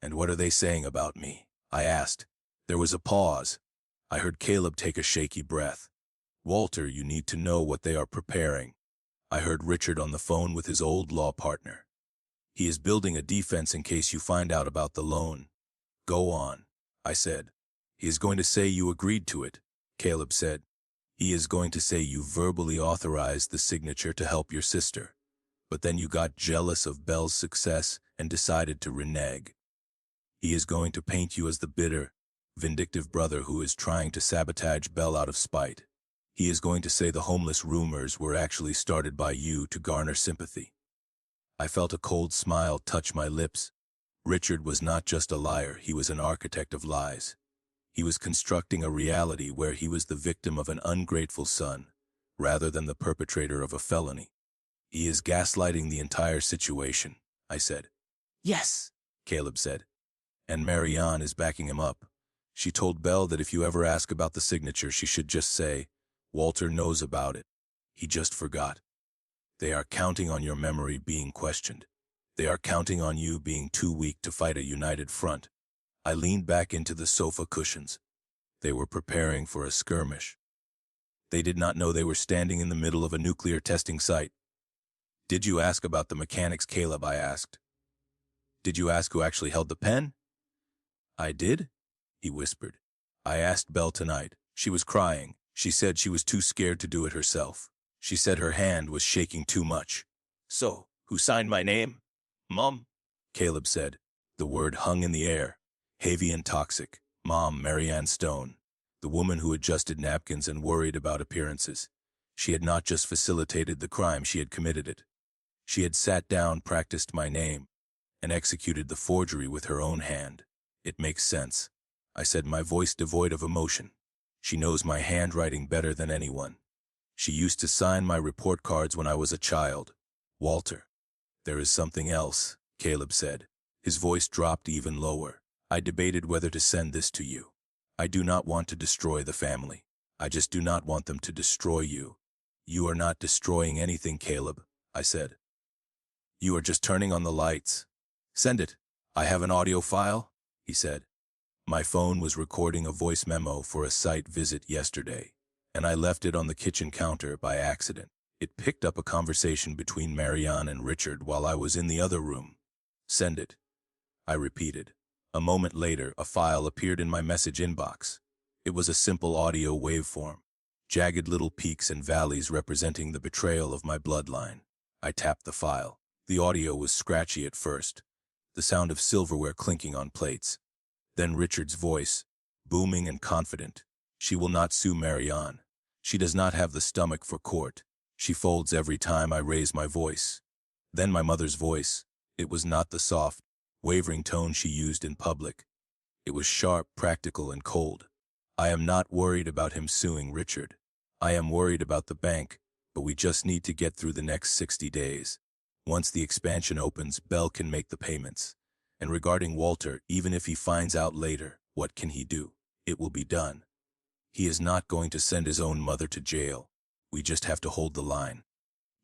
Speaker 1: "And what are they saying about me?" I asked. There was a pause. I heard Caleb take a shaky breath. "Walter, you need to know what they are preparing." I heard Richard on the phone with his old law partner. "He is building a defense in case you find out about the loan." "Go on," I said. "He is going to say you agreed to it," Caleb said. "He is going to say you verbally authorized the signature to help your sister, but then you got jealous of Belle's success and decided to renege. He is going to paint you as the bitter, vindictive brother who is trying to sabotage Belle out of spite. He is going to say the homeless rumors were actually started by you to garner sympathy." I felt a cold smile touch my lips. Richard was not just a liar, he was an architect of lies. He was constructing a reality where he was the victim of an ungrateful son, rather than the perpetrator of a felony. "He is gaslighting the entire situation," I said. "Yes," Caleb said. "And Marianne is backing him up. She told Belle that if you ever ask about the signature, she should just say, 'Walter knows about it. He just forgot.' They are counting on your memory being questioned. They are counting on you being too weak to fight a united front." I leaned back into the sofa cushions. They were preparing for a skirmish. They did not know they were standing in the middle of a nuclear testing site. "Did you ask about the mechanics, Caleb?" I asked. "Did you ask who actually held the pen?" "I did," he whispered. "I asked Belle tonight. She was crying. She said she was too scared to do it herself. She said her hand was shaking too much." "So, who signed my name?" "Mom," Caleb said. The word hung in the air, heavy and toxic. Mom, Marianne Stone, the woman who adjusted napkins and worried about appearances. She had not just facilitated the crime, she had committed it. She had sat down, practiced my name, and executed the forgery with her own hand. "It makes sense," I said, my voice devoid of emotion. "She knows my handwriting better than anyone. She used to sign my report cards when I was a child." "Walter." "There is something else," Caleb said. His voice dropped even lower. "I debated whether to send this to you. I do not want to destroy the family. I just do not want them to destroy you." "You are not destroying anything, Caleb," I said. "You are just turning on the lights." "Send it. I have an audio file," he said. My phone was recording a voice memo for a site visit yesterday, and I left it on the kitchen counter by accident. It picked up a conversation between Marianne and Richard while I was in the other room. "Send it," I repeated. A moment later, a file appeared in my message inbox. It was a simple audio waveform, jagged little peaks and valleys representing the betrayal of my bloodline. I tapped the file. The audio was scratchy at first, the sound of silverware clinking on plates. Then Richard's voice, booming and confident. "She will not sue Marianne. She does not have the stomach for court. She folds every time I raise my voice." Then my mother's voice. It was not the soft, wavering tone she used in public. It was sharp, practical, and cold. "I am not worried about him suing Richard. I am worried about the bank, but we just need to get through the next 60 days. Once the expansion opens, Belle can make the payments. And regarding Walter, even if he finds out later, what can he do? It will be done. He is not going to send his own mother to jail. We just have to hold the line.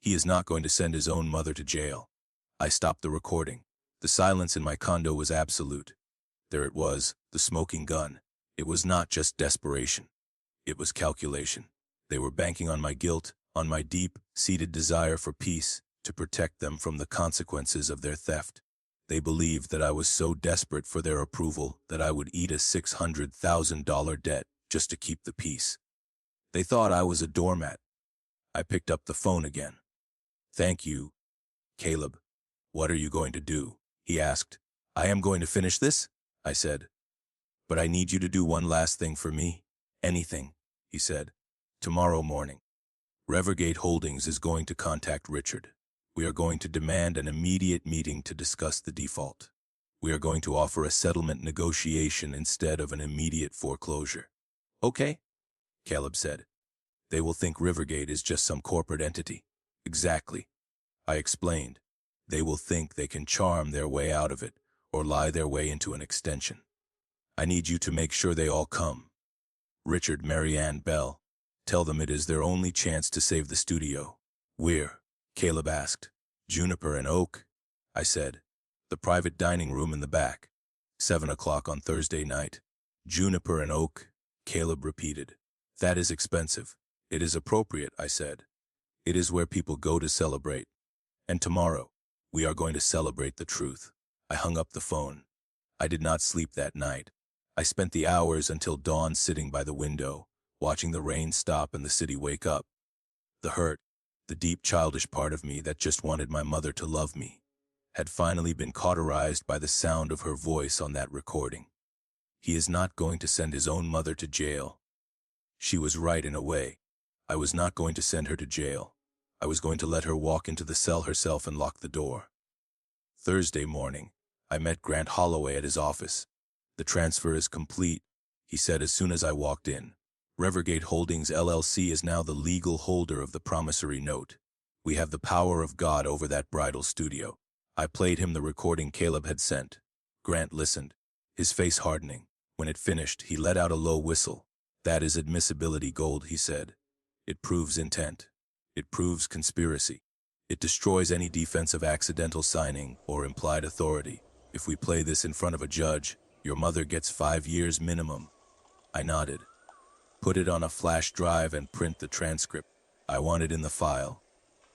Speaker 1: He is not going to send his own mother to jail." I stopped the recording. The silence in my condo was absolute. There it was, the smoking gun. It was not just desperation. It was calculation. They were banking on my guilt, on my deep-seated desire for peace, to protect them from the consequences of their theft. They believed that I was so desperate for their approval that I would eat a $600,000 debt just to keep the peace. They thought I was a doormat. I picked up the phone again. "Thank you, Caleb. What are you going to do?" he asked. "I am going to finish this," I said. "But I need you to do one last thing for me." "Anything," he said. "Tomorrow morning, Rivergate Holdings is going to contact Richard. We are going to demand an immediate meeting to discuss the default. We are going to offer a settlement negotiation instead of an immediate foreclosure." "Okay," Caleb said. "They will think Rivergate is just some corporate entity." "Exactly," I explained. "They will think they can charm their way out of it or lie their way into an extension. I need you to make sure they all come. Richard, Marianne, Bell. Tell them it is their only chance to save the studio." "Where?" Caleb asked. "Juniper and Oak," I said. "The private dining room in the back. 7 o'clock on Thursday night." "Juniper and Oak," Caleb repeated. "That is expensive." "It is appropriate," I said. "It is where people go to celebrate. And tomorrow, we are going to celebrate the truth." I hung up the phone. I did not sleep that night. I spent the hours until dawn sitting by the window, watching the rain stop and the city wake up. The hurt, the deep childish part of me that just wanted my mother to love me, had finally been cauterized by the sound of her voice on that recording. He is not going to send his own mother to jail. She was right in a way. I was not going to send her to jail. I was going to let her walk into the cell herself and lock the door. Thursday morning, I met Grant Holloway at his office. "The transfer is complete," he said as soon as I walked in. "Rivergate Holdings LLC is now the legal holder of the promissory note. We have the power of God over that bridal studio." I played him the recording Caleb had sent. Grant listened, his face hardening. When it finished, he let out a low whistle. "That is admissibility gold," he said. "It proves intent. It proves conspiracy. It destroys any defense of accidental signing or implied authority. If we play this in front of a judge, your mother gets 5 years minimum." I nodded. "Put it on a flash drive and print the transcript. I want it in the file."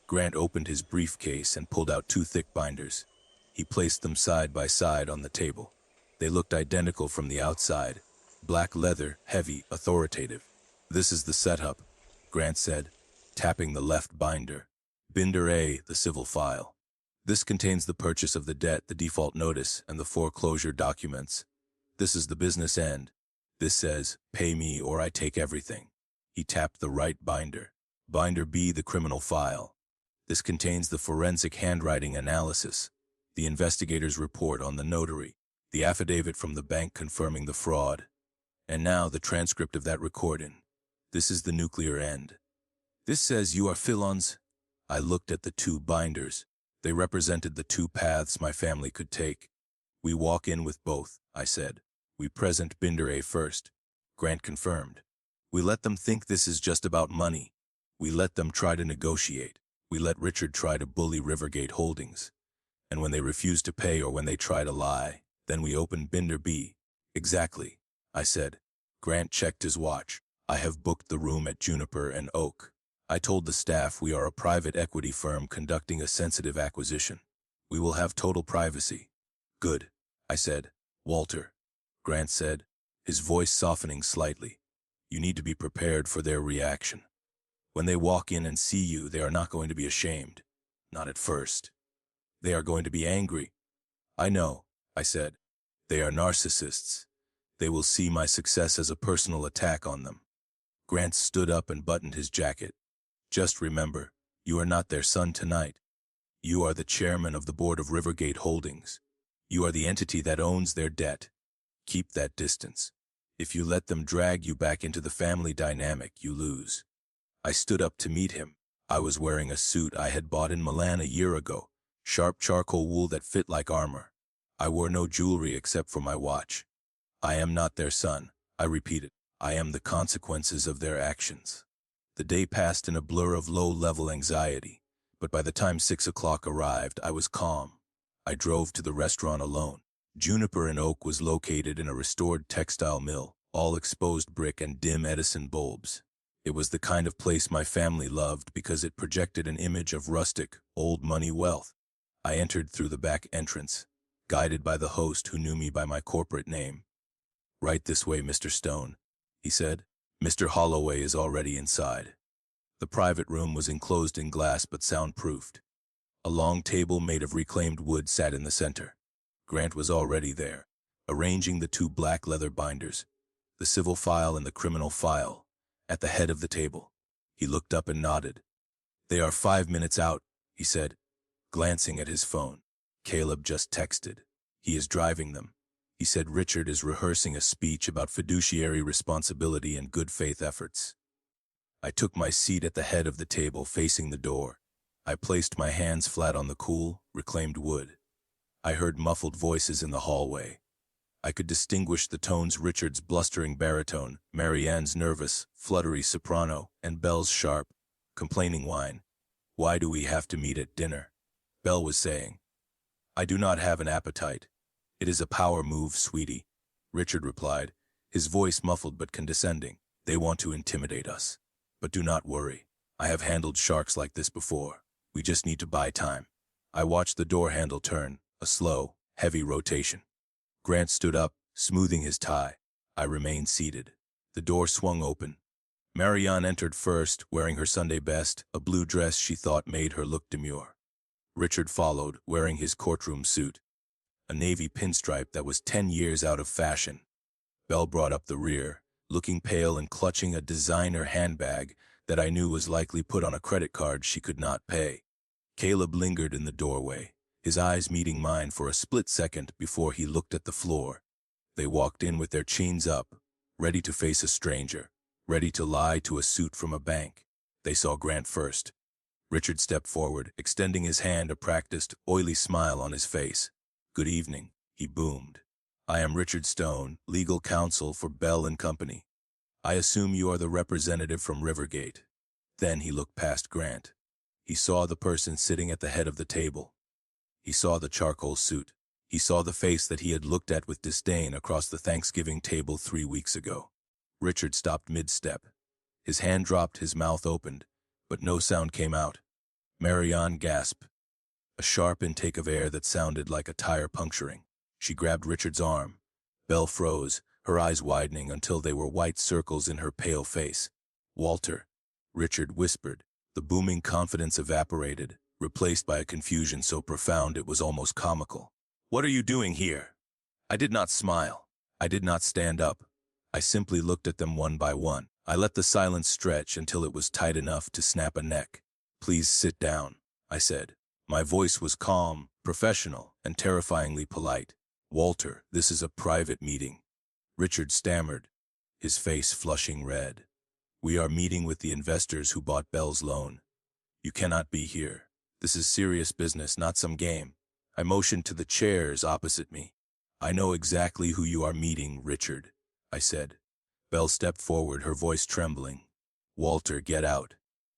Speaker 1: Grant opened his briefcase and pulled out 2 thick binders. He placed them side by side on the table. They looked identical from the outside. Black leather, heavy, authoritative. "This is the setup," Grant said, tapping the left binder. "Binder A, the civil file. This contains the purchase of the debt, the default notice, and the foreclosure documents. This is the business end. This says, 'Pay me or I take everything.'" He tapped the right binder. "Binder B, the criminal file. This contains the forensic handwriting analysis, the investigator's report on the notary, the affidavit from the bank confirming the fraud, and now the transcript of that recording. This is the nuclear end. This says you are felons." I looked at the 2 binders. They represented the 2 paths my family could take. "We walk in with both," I said. "We present Binder A first." Grant confirmed. "We let them think this is just about money. We let them try to negotiate. We let Richard try to bully Rivergate Holdings. And when they refuse to pay or when they try to lie, then we open Binder B." "Exactly," I said. Grant checked his watch. "I have booked the room at Juniper and Oak. I told the staff we are a private equity firm conducting a sensitive acquisition. We will have total privacy." "Good," I said. "Walter," Grant said, his voice softening slightly, "you need to be prepared for their reaction. When they walk in and see you, they are not going to be ashamed. Not at first. They are going to be angry." "I know," I said. "They are narcissists. They will see my success as a personal attack on them." Grant stood up and buttoned his jacket. "Just remember, you are not their son tonight. You are the chairman of the board of Rivergate Holdings. You are the entity that owns their debt. Keep that distance. If you let them drag you back into the family dynamic, you lose." I stood up to meet him. I was wearing a suit I had bought in Milan a year ago, sharp charcoal wool that fit like armor. I wore no jewelry except for my watch. "I am not their son," I repeated. "I am the consequences of their actions." The day passed in a blur of low-level anxiety, but by the time 6 o'clock arrived, I was calm. I drove to the restaurant alone. Juniper and Oak was located in a restored textile mill, all exposed brick and dim Edison bulbs. It was the kind of place my family loved because it projected an image of rustic, old money wealth. I entered through the back entrance, guided by the host who knew me by my corporate name. "Right this way, Mr. Stone," he said. "Mr. Holloway is already inside." The private room was enclosed in glass but soundproofed. A long table made of reclaimed wood sat in the center. Grant was already there, arranging the two black leather binders, the civil file and the criminal file, at the head of the table. He looked up and nodded. "They are 5 minutes out," he said, glancing at his phone. "Caleb just texted. He is driving them. He said Richard is rehearsing a speech about fiduciary responsibility and good faith efforts." I took my seat at the head of the table facing the door. I placed my hands flat on the cool, reclaimed wood. I heard muffled voices in the hallway. I could distinguish the tones: Richard's blustering baritone, Marianne's nervous, fluttery soprano, and Belle's sharp, complaining whine. "Why do we have to meet at dinner?" Belle was saying. "I do not have an appetite." "It is a power move, sweetie," Richard replied, his voice muffled but condescending. "They want to intimidate us. But do not worry. I have handled sharks like this before. We just need to buy time." I watched the door handle turn, a slow, heavy rotation. Grant stood up, smoothing his tie. I remained seated. The door swung open. Marianne entered first, wearing her Sunday best, a blue dress she thought made her look demure. Richard followed, wearing his courtroom suit, a navy pinstripe that was 10 years out of fashion. Belle brought up the rear, looking pale and clutching a designer handbag that I knew was likely put on a credit card she could not pay. Caleb lingered in the doorway, his eyes meeting mine for a split second before he looked at the floor. They walked in with their chins up, ready to face a stranger, ready to lie to a suit from a bank. They saw Grant first. Richard stepped forward, extending his hand, a practiced, oily smile on his face. "Good evening," he boomed. "I am Richard Stone, legal counsel for Bell and Company. I assume you are the representative from Rivergate." Then he looked past Grant. He saw the person sitting at the head of the table. He saw the charcoal suit. He saw the face that he had looked at with disdain across the Thanksgiving table 3 weeks ago. Richard stopped mid-step. His hand dropped, his mouth opened, but no sound came out. Marianne gasped, a sharp intake of air that sounded like a tire puncturing. She grabbed Richard's arm. Belle froze, her eyes widening until they were white circles in her pale face. "Walter," Richard whispered. The booming confidence evaporated, replaced by a confusion so profound it was almost comical. "What are you doing here?" I did not smile. I did not stand up. I simply looked at them one by one. I let the silence stretch until it was tight enough to snap a neck. "Please sit down," I said. My voice was calm, professional, and terrifyingly polite. "Walter, this is a private meeting." Richard stammered, his face flushing red. "We are meeting with the investors who bought Bell's loan. You cannot be here. This is serious business, not some game." I motioned to the chairs opposite me. "I know exactly who you are meeting, Richard," I said. Belle stepped forward, her voice trembling. "Walter, get out.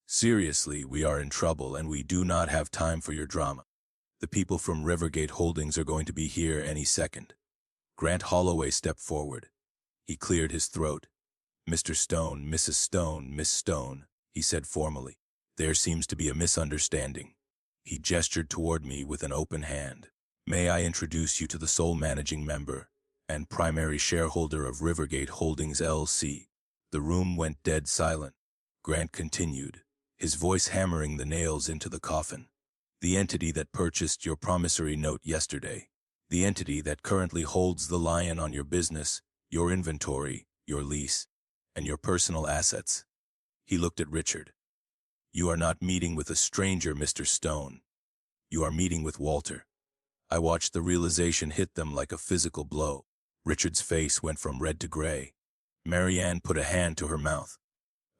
Speaker 1: Seriously, we are in trouble and we do not have time for your drama. The people from Rivergate Holdings are going to be here any second." Grant Holloway stepped forward. He cleared his throat. "Mr. Stone, Mrs. Stone, Miss Stone," he said formally. "There seems to be a misunderstanding." He gestured toward me with an open hand. "May I introduce you to the sole managing member and primary shareholder of Rivergate Holdings, LC. The room went dead silent. Grant continued, his voice hammering the nails into the coffin. "The entity that purchased your promissory note yesterday, the entity that currently holds the lion on your business, your inventory, your lease, and your personal assets." He looked at Richard. "You are not meeting with a stranger, Mr. Stone. You are meeting with Walter." I watched the realization hit them like a physical blow. Richard's face went from red to gray. Marianne put a hand to her mouth.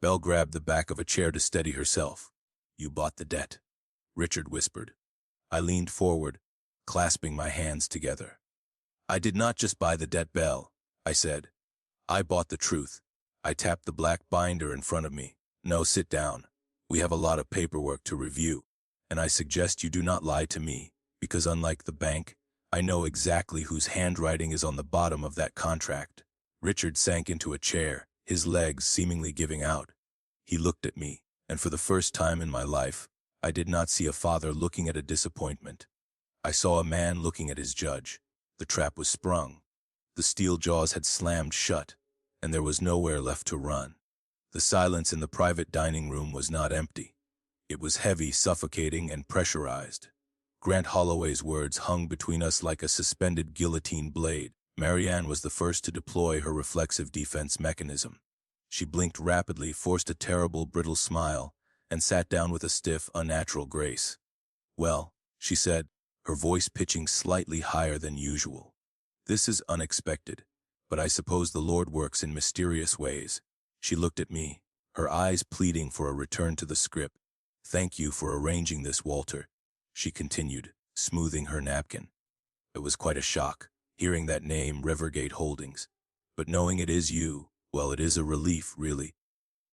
Speaker 1: Belle grabbed the back of a chair to steady herself. "You bought the debt," Richard whispered. I leaned forward, clasping my hands together. "I did not just buy the debt, Belle," I said. "I bought the truth." I tapped the black binder in front of me. "No, sit down. We have a lot of paperwork to review, and I suggest you do not lie to me, because unlike the bank, I know exactly whose handwriting is on the bottom of that contract. Richard sank into a chair, his legs seemingly giving out. He looked at me, and for the first time in my life, I did not see a father looking at a disappointment. I saw a man looking at his judge. The trap was sprung. The steel jaws had slammed shut, and there was nowhere left to run. The silence in the private dining room was not empty. It was heavy, suffocating, and pressurized. Grant Holloway's words hung between us like a suspended guillotine blade. Marianne was the first to deploy her reflexive defense mechanism. She blinked rapidly, forced a terrible, brittle smile, and sat down with a stiff, unnatural grace. "Well," she said, her voice pitching slightly higher than usual. "This is unexpected, but I suppose the Lord works in mysterious ways." She looked at me, her eyes pleading for a return to the script. "Thank you for arranging this, Walter," she continued, smoothing her napkin. It was quite a shock, hearing that name, Rivergate Holdings. But knowing it is you, well, it is a relief, really.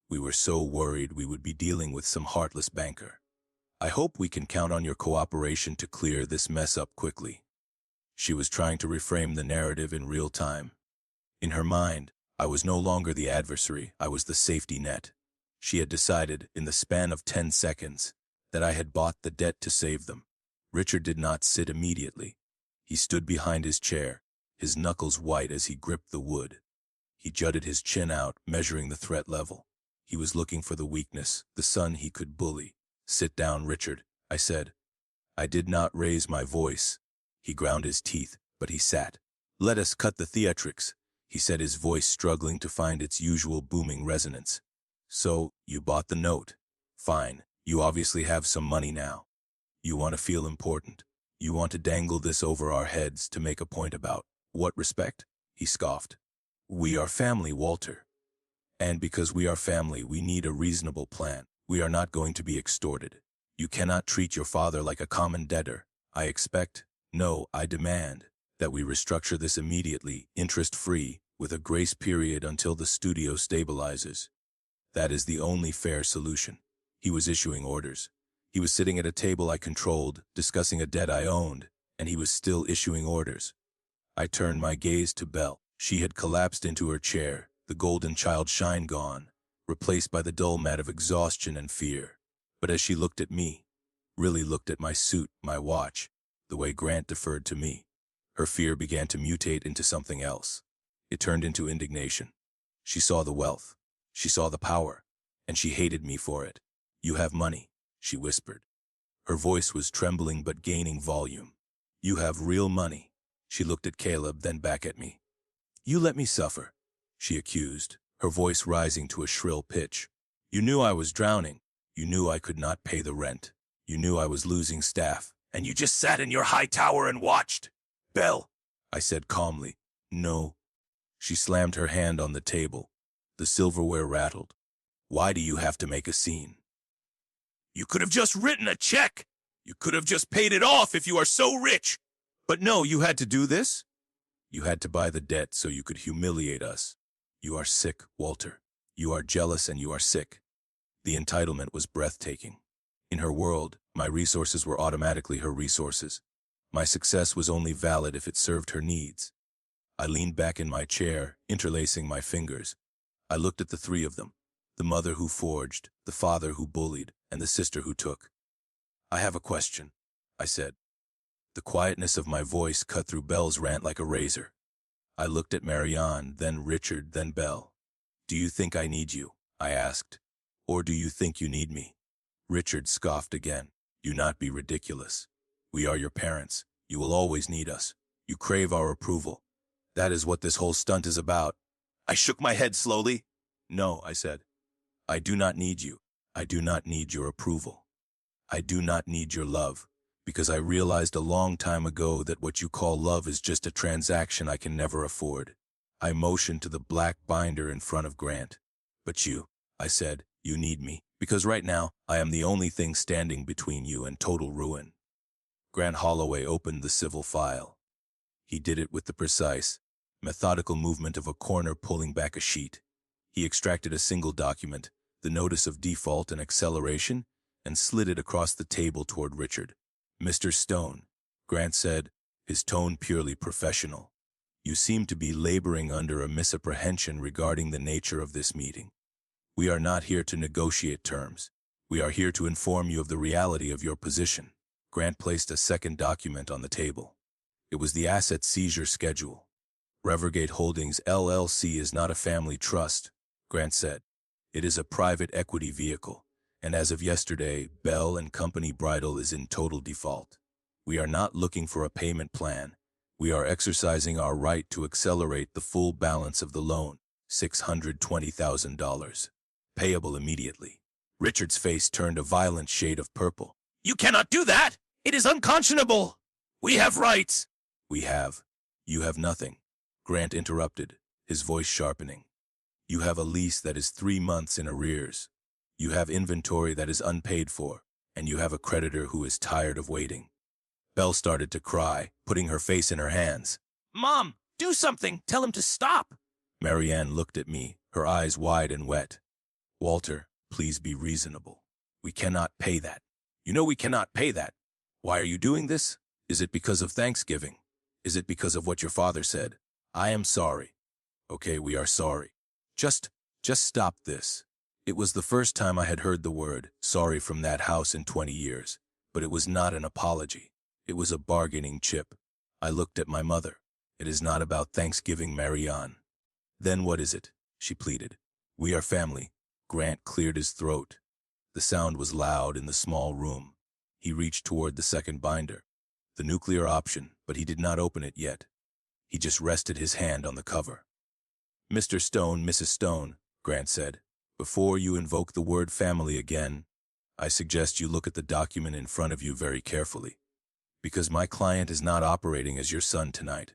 Speaker 1: We were so worried we would be dealing with some heartless banker. I hope we can count on your cooperation to clear this mess up quickly. She was trying to reframe the narrative in real time. In her mind, I was no longer the adversary, I was the safety net. She had decided, in the span of 10 seconds, that I had bought the debt to save them. Richard did not sit immediately. He stood behind his chair, his knuckles white as he gripped the wood. He jutted his chin out, measuring the threat level. He was looking for the weakness, the son he could bully. "Sit down, Richard," I said. I did not raise my voice. He ground his teeth, but he sat. "Let us cut the theatrics," he said, his voice struggling to find its usual booming resonance. "So, you bought the note. Fine. You obviously have some money now. You want to feel important. You want to dangle this over our heads to make a point about what respect?" He scoffed. "We are family, Walter. And because we are family, we need a reasonable plan. We are not going to be extorted. You cannot treat your father like a common debtor. I expect, no, I demand, that we restructure this immediately, interest-free, with a grace period until the studio stabilizes. That is the only fair solution." He was issuing orders. He was sitting at a table I controlled, discussing a debt I owned, and he was still issuing orders. I turned my gaze to Belle. She had collapsed into her chair, the golden child shine gone, replaced by the dull mat of exhaustion and fear. But as she looked at me, really looked at my suit, my watch, the way Grant deferred to me, her fear began to mutate into something else. It turned into indignation. She saw the wealth. She saw the power, and she hated me for it. "You have money," she whispered. Her voice was trembling but gaining volume. "You have real money." She looked at Caleb, then back at me. "You let me suffer," she accused, her voice rising to a shrill pitch. "You knew I was drowning. You knew I could not pay the rent. You knew I was losing staff, and you just sat in your high tower and watched." "Belle," I said calmly. "No." She slammed her hand on the table. The silverware rattled. "Why do you have to make a scene? You could have just written a check. You could have just paid it off if you are so rich. But no, you had to do this? You had to buy the debt so you could humiliate us. You are sick, Walter. You are jealous and you are sick." The entitlement was breathtaking. In her world, my resources were automatically her resources. My success was only valid if it served her needs. I leaned back in my chair, interlacing my fingers. I looked at the three of them, the mother who forged, the father who bullied, and the sister who took. "I have a question," I said. The quietness of my voice cut through Belle's rant like a razor. I looked at Marianne, then Richard, then Belle. "Do you think I need you?" I asked. "Or do you think you need me?" Richard scoffed again. "Do not be ridiculous. We are your parents. You will always need us. You crave our approval. That is what this whole stunt is about." I shook my head slowly. "No," I said. "I do not need you. I do not need your approval. I do not need your love, because I realized a long time ago that what you call love is just a transaction I can never afford." I motioned to the black binder in front of Grant. "But you," I said, "you need me, because right now I am the only thing standing between you and total ruin." Grant Holloway opened the civil file. He did it with the precise, methodical movement of a corner pulling back a sheet. He extracted a single document, the notice of default and acceleration, and slid it across the table toward Richard. "Mr. Stone," Grant said, his tone purely professional. You seem to be laboring under a misapprehension regarding the nature of this meeting. We are not here to negotiate terms. We are here to inform you of the reality of your position. Grant placed a second document on the table. It was the asset seizure schedule. Rivergate Holdings LLC is not a family trust, Grant said. It is a private equity vehicle, and as of yesterday, Bell and Company Bridal is in total default. We are not looking for a payment plan. We are exercising our right to accelerate the full balance of the loan, $620,000, payable immediately. Richard's face turned a violent shade of purple. You cannot do that! It is unconscionable! We have rights! We have. You have nothing. Grant interrupted, his voice sharpening. You have a lease that is 3 months in arrears. You have inventory that is unpaid for, and you have a creditor who is tired of waiting. Belle started to cry, putting her face in her hands. Mom, do something! Tell him to stop! Marianne looked at me, her eyes wide and wet. Walter, please be reasonable. We cannot pay that. You know we cannot pay that. Why are you doing this? Is it because of Thanksgiving? Is it because of what your father said? I am sorry. Okay, we are sorry. Just stop this. It was the first time I had heard the word sorry from that house in 20 years, but it was not an apology. It was a bargaining chip. I looked at my mother. It is not about Thanksgiving, Marianne. Then what is it? She pleaded. We are family. Grant cleared his throat. The sound was loud in the small room. He reached toward the second binder, the nuclear option, but he did not open it yet. He just rested his hand on the cover. Mr. Stone, Mrs. Stone, Grant said, before you invoke the word family again, I suggest you look at the document in front of you very carefully. Because my client is not operating as your son tonight.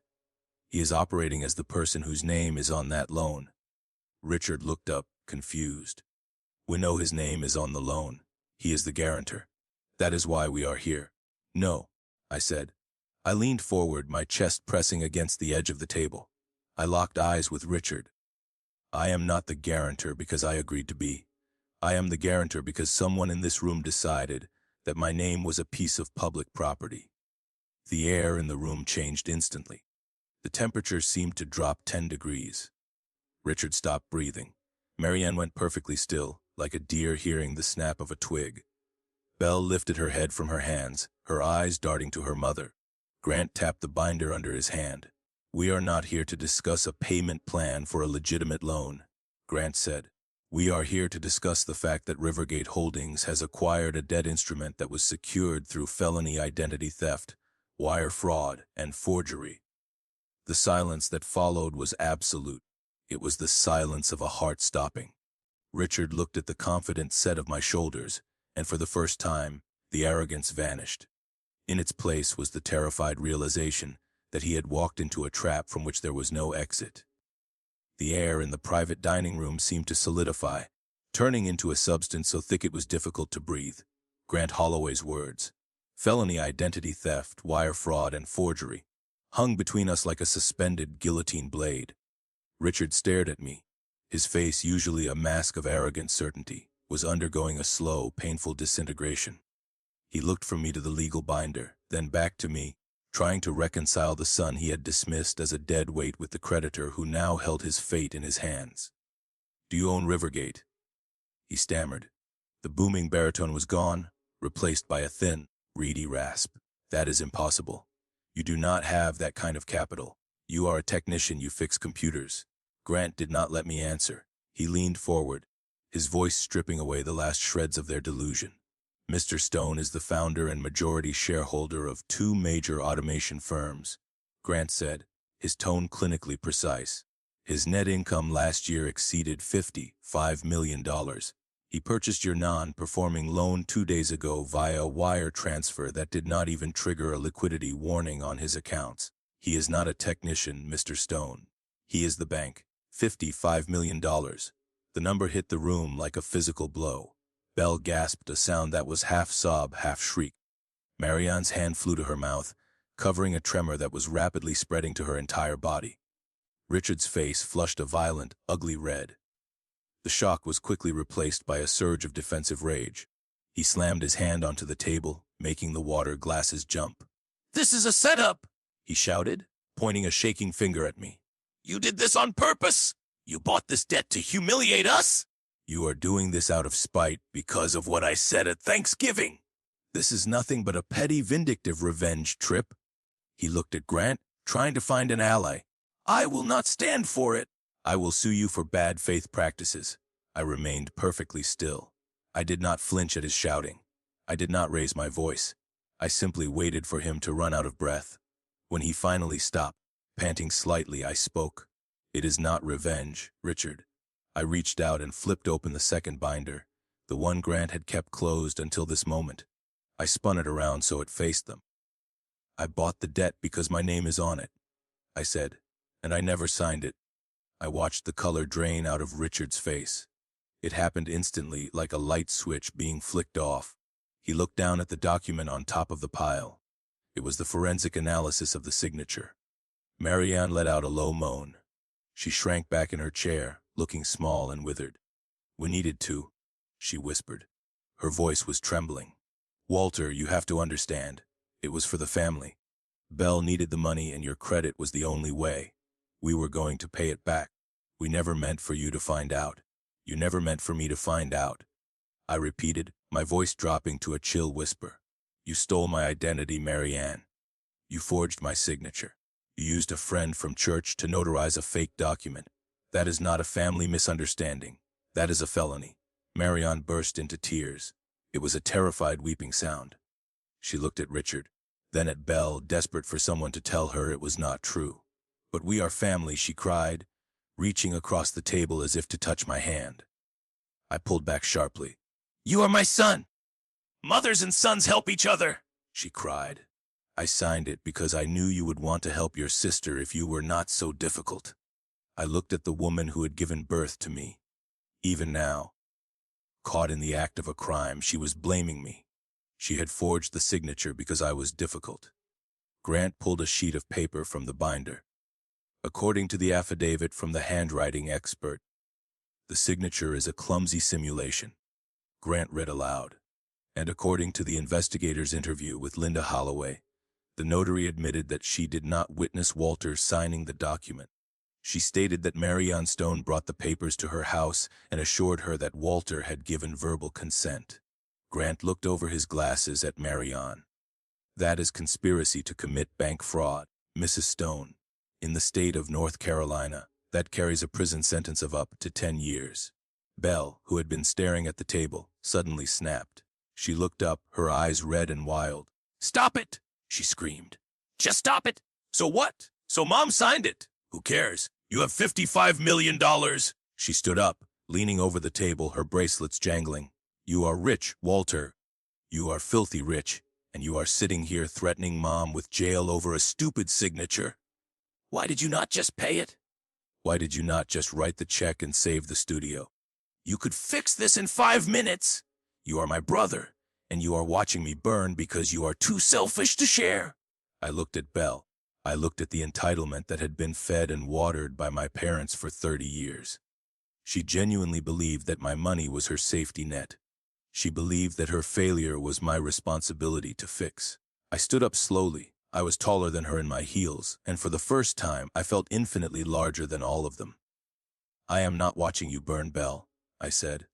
Speaker 1: He is operating as the person whose name is on that loan. Richard looked up, confused. We know his name is on the loan. He is the guarantor. That is why we are here. No, I said. I leaned forward, my chest pressing against the edge of the table. I locked eyes with Richard. I am not the guarantor because I agreed to be. I am the guarantor because someone in this room decided that my name was a piece of public property. The air in the room changed instantly. The temperature seemed to drop 10 degrees. Richard stopped breathing. Marianne went perfectly still, like a deer hearing the snap of a twig. Belle lifted her head from her hands, her eyes darting to her mother. Grant tapped the binder under his hand. We are not here to discuss a payment plan for a legitimate loan, Grant said. We are here to discuss the fact that Rivergate Holdings has acquired a debt instrument that was secured through felony identity theft, wire fraud, and forgery. The silence that followed was absolute. It was the silence of a heart stopping. Richard looked at the confident set of my shoulders, and for the first time, the arrogance vanished. In its place was the terrified realization that he had walked into a trap from which there was no exit. The air in the private dining room seemed to solidify, turning into a substance so thick it was difficult to breathe. Grant Holloway's words, felony identity theft, wire fraud, and forgery, hung between us like a suspended guillotine blade. Richard stared at me. His face, usually a mask of arrogant certainty, was undergoing a slow, painful disintegration. He looked from me to the legal binder, then back to me, trying to reconcile the son he had dismissed as a dead weight with the creditor who now held his fate in his hands. Do you own Rivergate? He stammered. The booming baritone was gone, replaced by a thin, reedy rasp. That is impossible. You do not have that kind of capital. You are a technician, you fix computers. Grant did not let me answer. He leaned forward, his voice stripping away the last shreds of their delusion. Mr. Stone is the founder and majority shareholder of 2 major automation firms, Grant said, his tone clinically precise. His net income last year exceeded $55 million. He purchased your non-performing loan 2 days ago via wire transfer that did not even trigger a liquidity warning on his accounts. He is not a technician, Mr. Stone. He is the bank. $55 million. The number hit the room like a physical blow. Belle gasped a sound that was half sob, half shriek. Marianne's hand flew to her mouth, covering a tremor that was rapidly spreading to her entire body. Richard's face flushed a violent, ugly red. The shock was quickly replaced by a surge of defensive rage. He slammed his hand onto the table, making the water glasses jump. This is a setup! he shouted, pointing a shaking finger at me. You did this on purpose! You bought this debt to humiliate us? You are doing this out of spite because of what I said at Thanksgiving. This is nothing but a petty vindictive revenge trip. He looked at Grant, trying to find an ally. I will not stand for it. I will sue you for bad faith practices. I remained perfectly still. I did not flinch at his shouting. I did not raise my voice. I simply waited for him to run out of breath. When he finally stopped, panting slightly, I spoke. It is not revenge, Richard. I reached out and flipped open the second binder, the one Grant had kept closed until this moment. I spun it around so it faced them. I bought the debt because my name is on it, I said, and I never signed it. I watched the color drain out of Richard's face. It happened instantly, like a light switch being flicked off. He looked down at the document on top of the pile. It was the forensic analysis of the signature. Marianne let out a low moan. She shrank back in her chair, looking small and withered. We needed to, she whispered. Her voice was trembling. Walter, you have to understand. It was for the family. Belle needed the money and your credit was the only way. We were going to pay it back. We never meant for you to find out. You never meant for me to find out. I repeated, my voice dropping to a chill whisper. You stole my identity, Marianne. You forged my signature. You used a friend from church to notarize a fake document. That is not a family misunderstanding. That is a felony. Marianne burst into tears. It was a terrified weeping sound. She looked at Richard, then at Belle, desperate for someone to tell her it was not true. But we are family, she cried, reaching across the table as if to touch my hand. I pulled back sharply. You are my son! Mothers and sons help each other, she cried. I signed it because I knew you would want to help your sister if you were not so difficult. I looked at the woman who had given birth to me. Even now, caught in the act of a crime, she was blaming me. She had forged the signature because I was difficult. Grant pulled a sheet of paper from the binder. According to the affidavit from the handwriting expert, the signature is a clumsy simulation. Grant read aloud. And according to the investigator's interview with Linda Holloway, the notary admitted that she did not witness Walter signing the document. She stated that Marianne Stone brought the papers to her house and assured her that Walter had given verbal consent. Grant looked over his glasses at Marianne. That is conspiracy to commit bank fraud, Mrs. Stone. In the state of North Carolina, that carries a prison sentence of up to 10 years. Belle, who had been staring at the table, suddenly snapped. She looked up, her eyes red and wild. Stop it! She screamed. Just stop it! So what? So Mom signed it. Who cares? You have $55 million. She stood up, leaning over the table, her bracelets jangling. You are rich, Walter. You are filthy rich, and you are sitting here threatening Mom with jail over a stupid signature. Why did you not just pay it? Why did you not just write the check and save the studio? You could fix this in 5 minutes. You are my brother, and you are watching me burn because you are too selfish to share. I looked at Belle. I looked at the entitlement that had been fed and watered by my parents for 30 years. She genuinely believed that my money was her safety net. She believed that her failure was my responsibility to fix. I stood up slowly. I was taller than her in my heels, and for the first time, I felt infinitely larger than all of them. I am not watching you burn, Belle, I said.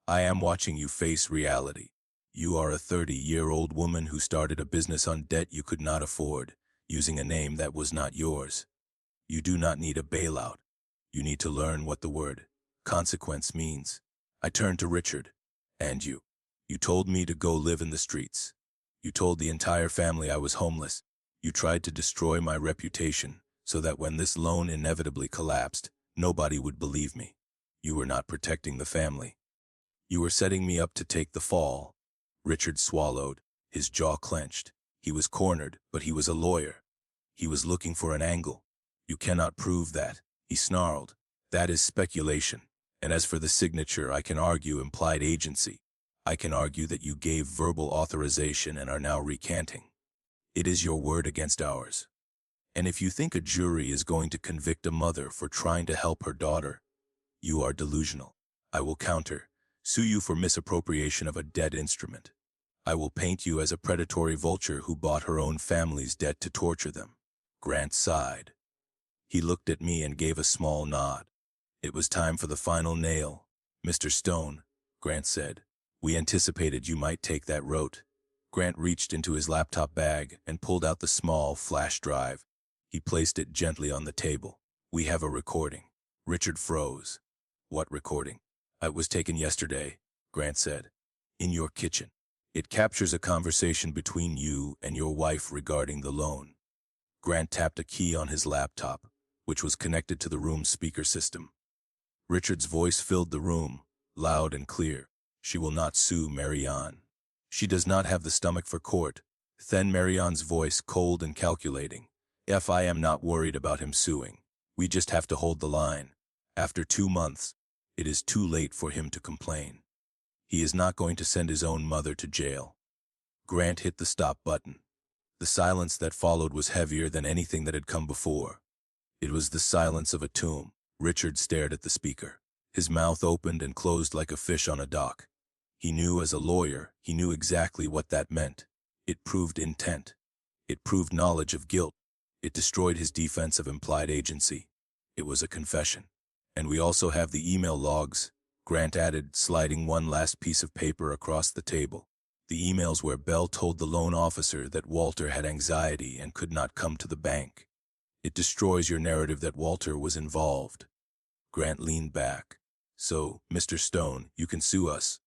Speaker 1: I am watching you face reality. You are a 30-year-old woman who started a business on debt you could not afford, using a name that was not yours. You do not need a bailout. You need to learn what the word consequence means. I turned to Richard. And you. You told me to go live in the streets. You told the entire family I was homeless. You tried to destroy my reputation so that when this loan inevitably collapsed, nobody would believe me. You were not protecting the family. You were setting me up to take the fall. Richard swallowed, his jaw clenched. He was cornered, but he was a lawyer. He was looking for an angle. You cannot prove that, he snarled. That is speculation. And as for the signature, I can argue implied agency. I can argue that you gave verbal authorization and are now recanting. It is your word against ours. And if you think a jury is going to convict a mother for trying to help her daughter, you are delusional. I will counter. Sue you for misappropriation of a debt instrument. I will paint you as a predatory vulture who bought her own family's debt to torture them. Grant sighed. He looked at me and gave a small nod. It was time for the final nail. Mr. Stone, Grant said, we anticipated you might take that route. Grant reached into his laptop bag and pulled out the small flash drive. He placed it gently on the table. We have a recording. Richard froze. What recording? It was taken yesterday, Grant said. In your kitchen. It captures a conversation between you and your wife regarding the loan. Grant tapped a key on his laptop, which was connected to the room's speaker system. Richard's voice filled the room, loud and clear. She will not sue Marianne. She does not have the stomach for court. Then Marianne's voice, cold and calculating. If I am not worried about him suing. We just have to hold the line. After 2 months, it is too late for him to complain. He is not going to send his own mother to jail. Grant hit the stop button. The silence that followed was heavier than anything that had come before. It was the silence of a tomb. Richard stared at the speaker. His mouth opened and closed like a fish on a dock. He knew as a lawyer, he knew exactly what that meant. It proved intent. It proved knowledge of guilt. It destroyed his defense of implied agency. It was a confession. And we also have the email logs, Grant added, sliding one last piece of paper across the table. The emails where Bell told the loan officer that Walter had anxiety and could not come to the bank. It destroys your narrative that Walter was involved. Grant leaned back. So, Mr. Stone, you can sue us.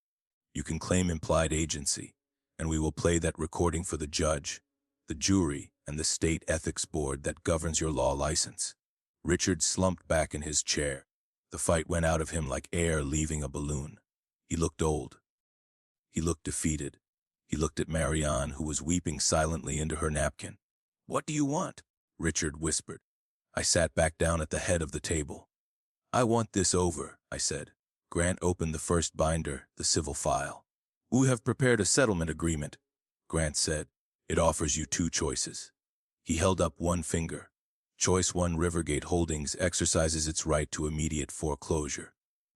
Speaker 1: You can claim implied agency, and we will play that recording for the judge, the jury, and the state ethics board that governs your law license. Richard slumped back in his chair. The fight went out of him like air leaving a balloon. He looked old. He looked defeated. He looked at Marianne, who was weeping silently into her napkin. What do you want? Richard whispered. I sat back down at the head of the table. I want this over, I said. Grant opened the first binder, the civil file. We have prepared a settlement agreement, Grant said. It offers you 2 choices. He held up one finger. Choice 1, Rivergate Holdings exercises its right to immediate foreclosure.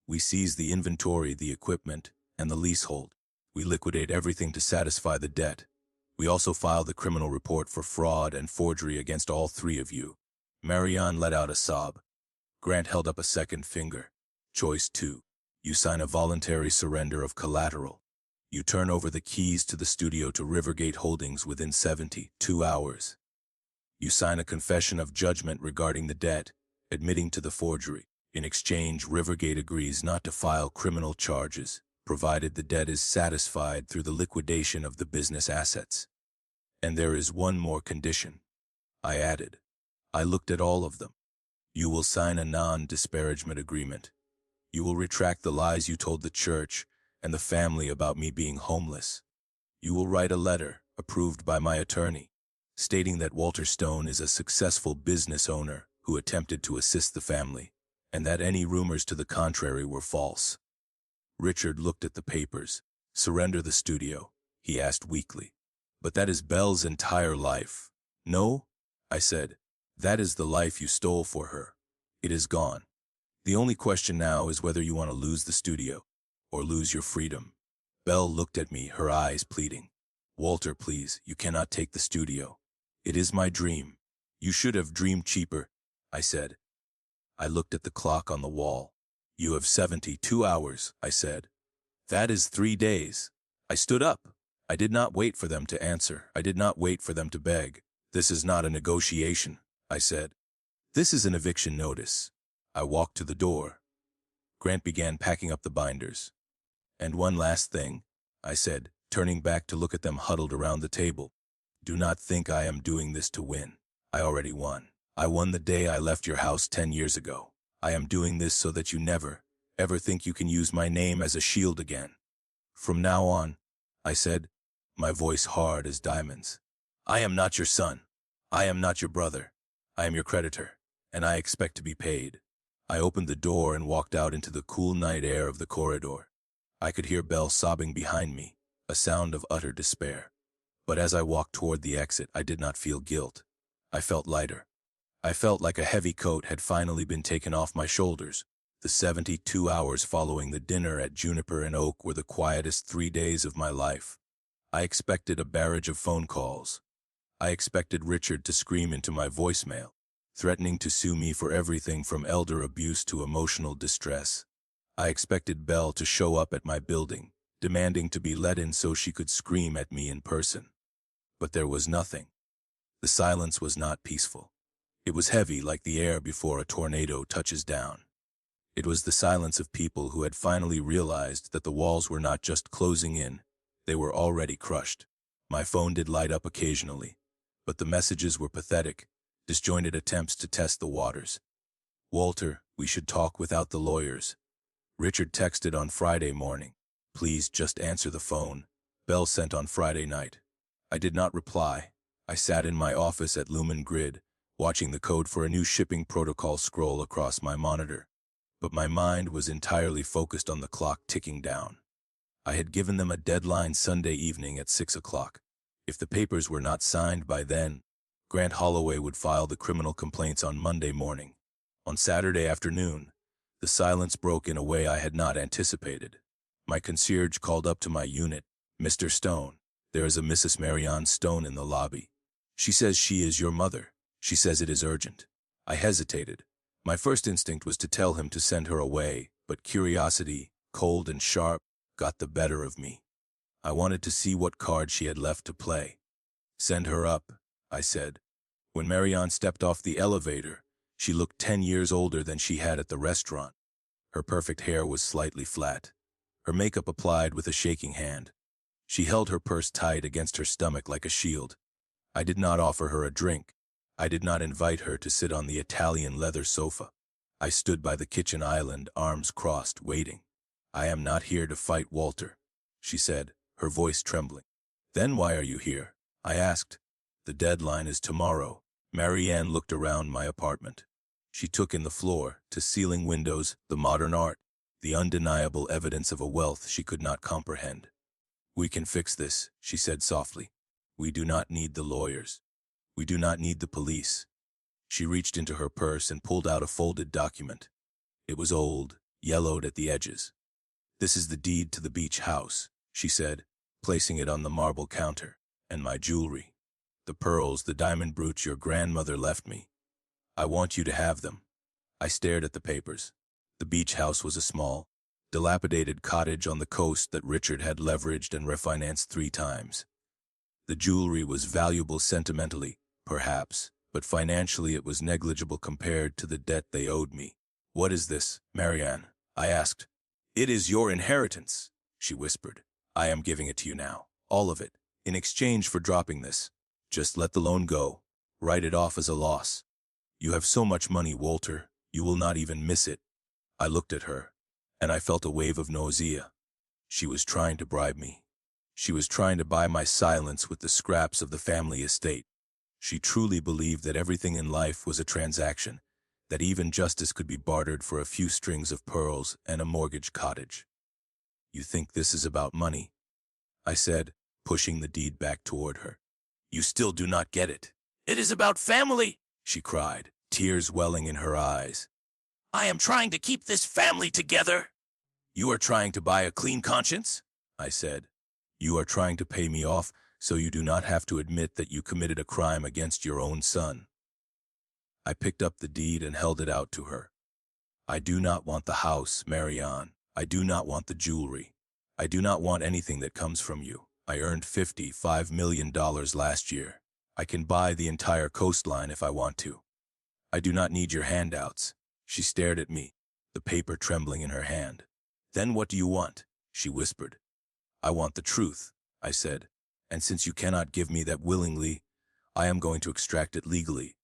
Speaker 1: We seize the inventory, the equipment, and the leasehold. We liquidate everything to satisfy the debt. We also file the criminal report for fraud and forgery against all 3 of you. Marianne let out a sob. Grant held up a second finger. Choice 2. You sign a voluntary surrender of collateral. You turn over the keys to the studio to Rivergate Holdings within 72 hours. You sign a confession of judgment regarding the debt, admitting to the forgery. In exchange, Rivergate agrees not to file criminal charges, provided the debt is satisfied through the liquidation of the business assets. And there is one more condition, I added. I looked at all of them. You will sign a non-disparagement agreement. You will retract the lies you told the church and the family about me being homeless. You will write a letter, approved by my attorney, stating that Walter Stone is a successful business owner who attempted to assist the family, and that any rumors to the contrary were false. Richard looked at the papers. Surrender the studio, he asked weakly. But that is Belle's entire life. No, I said. That is the life you stole for her. It is gone. The only question now is whether you want to lose the studio or lose your freedom. Belle looked at me, her eyes pleading. Walter, please, you cannot take the studio. It is my dream. You should have dreamed cheaper, I said. I looked at the clock on the wall. You have 72 hours, I said. That is 3 days. I stood up. I did not wait for them to answer. I did not wait for them to beg. This is not a negotiation, I said. This is an eviction notice. I walked to the door. Grant began packing up the binders. And one last thing, I said, turning back to look at them huddled around the table. Do not think I am doing this to win. I already won. I won the day I left your house 10 years ago. I am doing this so that you never, ever think you can use my name as a shield again. From now on, I said, my voice hard as diamonds. I am not your son. I am not your brother. I am your creditor, and I expect to be paid. I opened the door and walked out into the cool night air of the corridor. I could hear Belle sobbing behind me, a sound of utter despair. But as I walked toward the exit, I did not feel guilt. I felt lighter. I felt like a heavy coat had finally been taken off my shoulders. The 72 hours following the dinner at Juniper and Oak were the quietest 3 days of my life. I expected a barrage of phone calls. I expected Richard to scream into my voicemail, threatening to sue me for everything from elder abuse to emotional distress. I expected Belle to show up at my building, demanding to be let in so she could scream at me in person. But there was nothing. The silence was not peaceful. It was heavy like the air before a tornado touches down. It was the silence of people who had finally realized that the walls were not just closing in, they were already crushed. My phone did light up occasionally, but the messages were pathetic, disjointed attempts to test the waters. "Walter, we should talk without the lawyers." Richard texted on Friday morning. "Please just answer the phone." Bell sent on Friday night. I did not reply. I sat in my office at Lumen Grid, watching the code for a new shipping protocol scroll across my monitor. But my mind was entirely focused on the clock ticking down. I had given them a deadline Sunday evening at 6 o'clock. If the papers were not signed by then, Grant Holloway would file the criminal complaints on Monday morning. On Saturday afternoon, the silence broke in a way I had not anticipated. My concierge called up to my unit. "Mr. Stone, there is a Mrs. Marianne Stone in the lobby. She says she is your mother. She says it is urgent." I hesitated. My first instinct was to tell him to send her away, but curiosity, cold and sharp, got the better of me. I wanted to see what card she had left to play. "Send her up," I said. When Marianne stepped off the elevator, she looked 10 years older than she had at the restaurant. Her perfect hair was slightly flat, her makeup applied with a shaking hand. She held her purse tight against her stomach like a shield. I did not offer her a drink. I did not invite her to sit on the Italian leather sofa. I stood by the kitchen island, arms crossed, waiting. "I am not here to fight Walter," she said, her voice trembling. "Then why are you here?" I asked. "The deadline is tomorrow." Marianne looked around my apartment. She took in the floor-to-ceiling windows, the modern art, the undeniable evidence of a wealth she could not comprehend. "We can fix this," she said softly. "We do not need the lawyers. We do not need the police." She reached into her purse and pulled out a folded document. It was old, yellowed at the edges. "This is the deed to the beach house," she said, placing it on the marble counter. "And my jewelry. The pearls, the diamond brooch your grandmother left me. I want you to have them." I stared at the papers. The beach house was a small, dilapidated cottage on the coast that Richard had leveraged and refinanced 3 times. The jewelry was valuable sentimentally, perhaps, but financially it was negligible compared to the debt they owed me. "What is this, Marianne?" I asked. "It is your inheritance," she whispered. "I am giving it to you now, all of it, in exchange for dropping this. Just let the loan go. Write it off as a loss. You have so much money, Walter, you will not even miss it." I looked at her, and I felt a wave of nausea. She was trying to bribe me. She was trying to buy my silence with the scraps of the family estate. She truly believed that everything in life was a transaction, that even justice could be bartered for a few strings of pearls and a mortgaged cottage. "You think this is about money?" I said, pushing the deed back toward her. "You still do not get it." "It is about family," she cried, tears welling in her eyes. "I am trying to keep this family together." "You are trying to buy a clean conscience?" I said. "You are trying to pay me off so you do not have to admit that you committed a crime against your own son." I picked up the deed and held it out to her. "I do not want the house, Marianne. I do not want the jewelry. I do not want anything that comes from you. I earned $55 million last year. I can buy the entire coastline if I want to. I do not need your handouts." She stared at me, the paper trembling in her hand. "Then what do you want?" she whispered. "I want the truth," I said, "and since you cannot give me that willingly, I am going to extract it legally.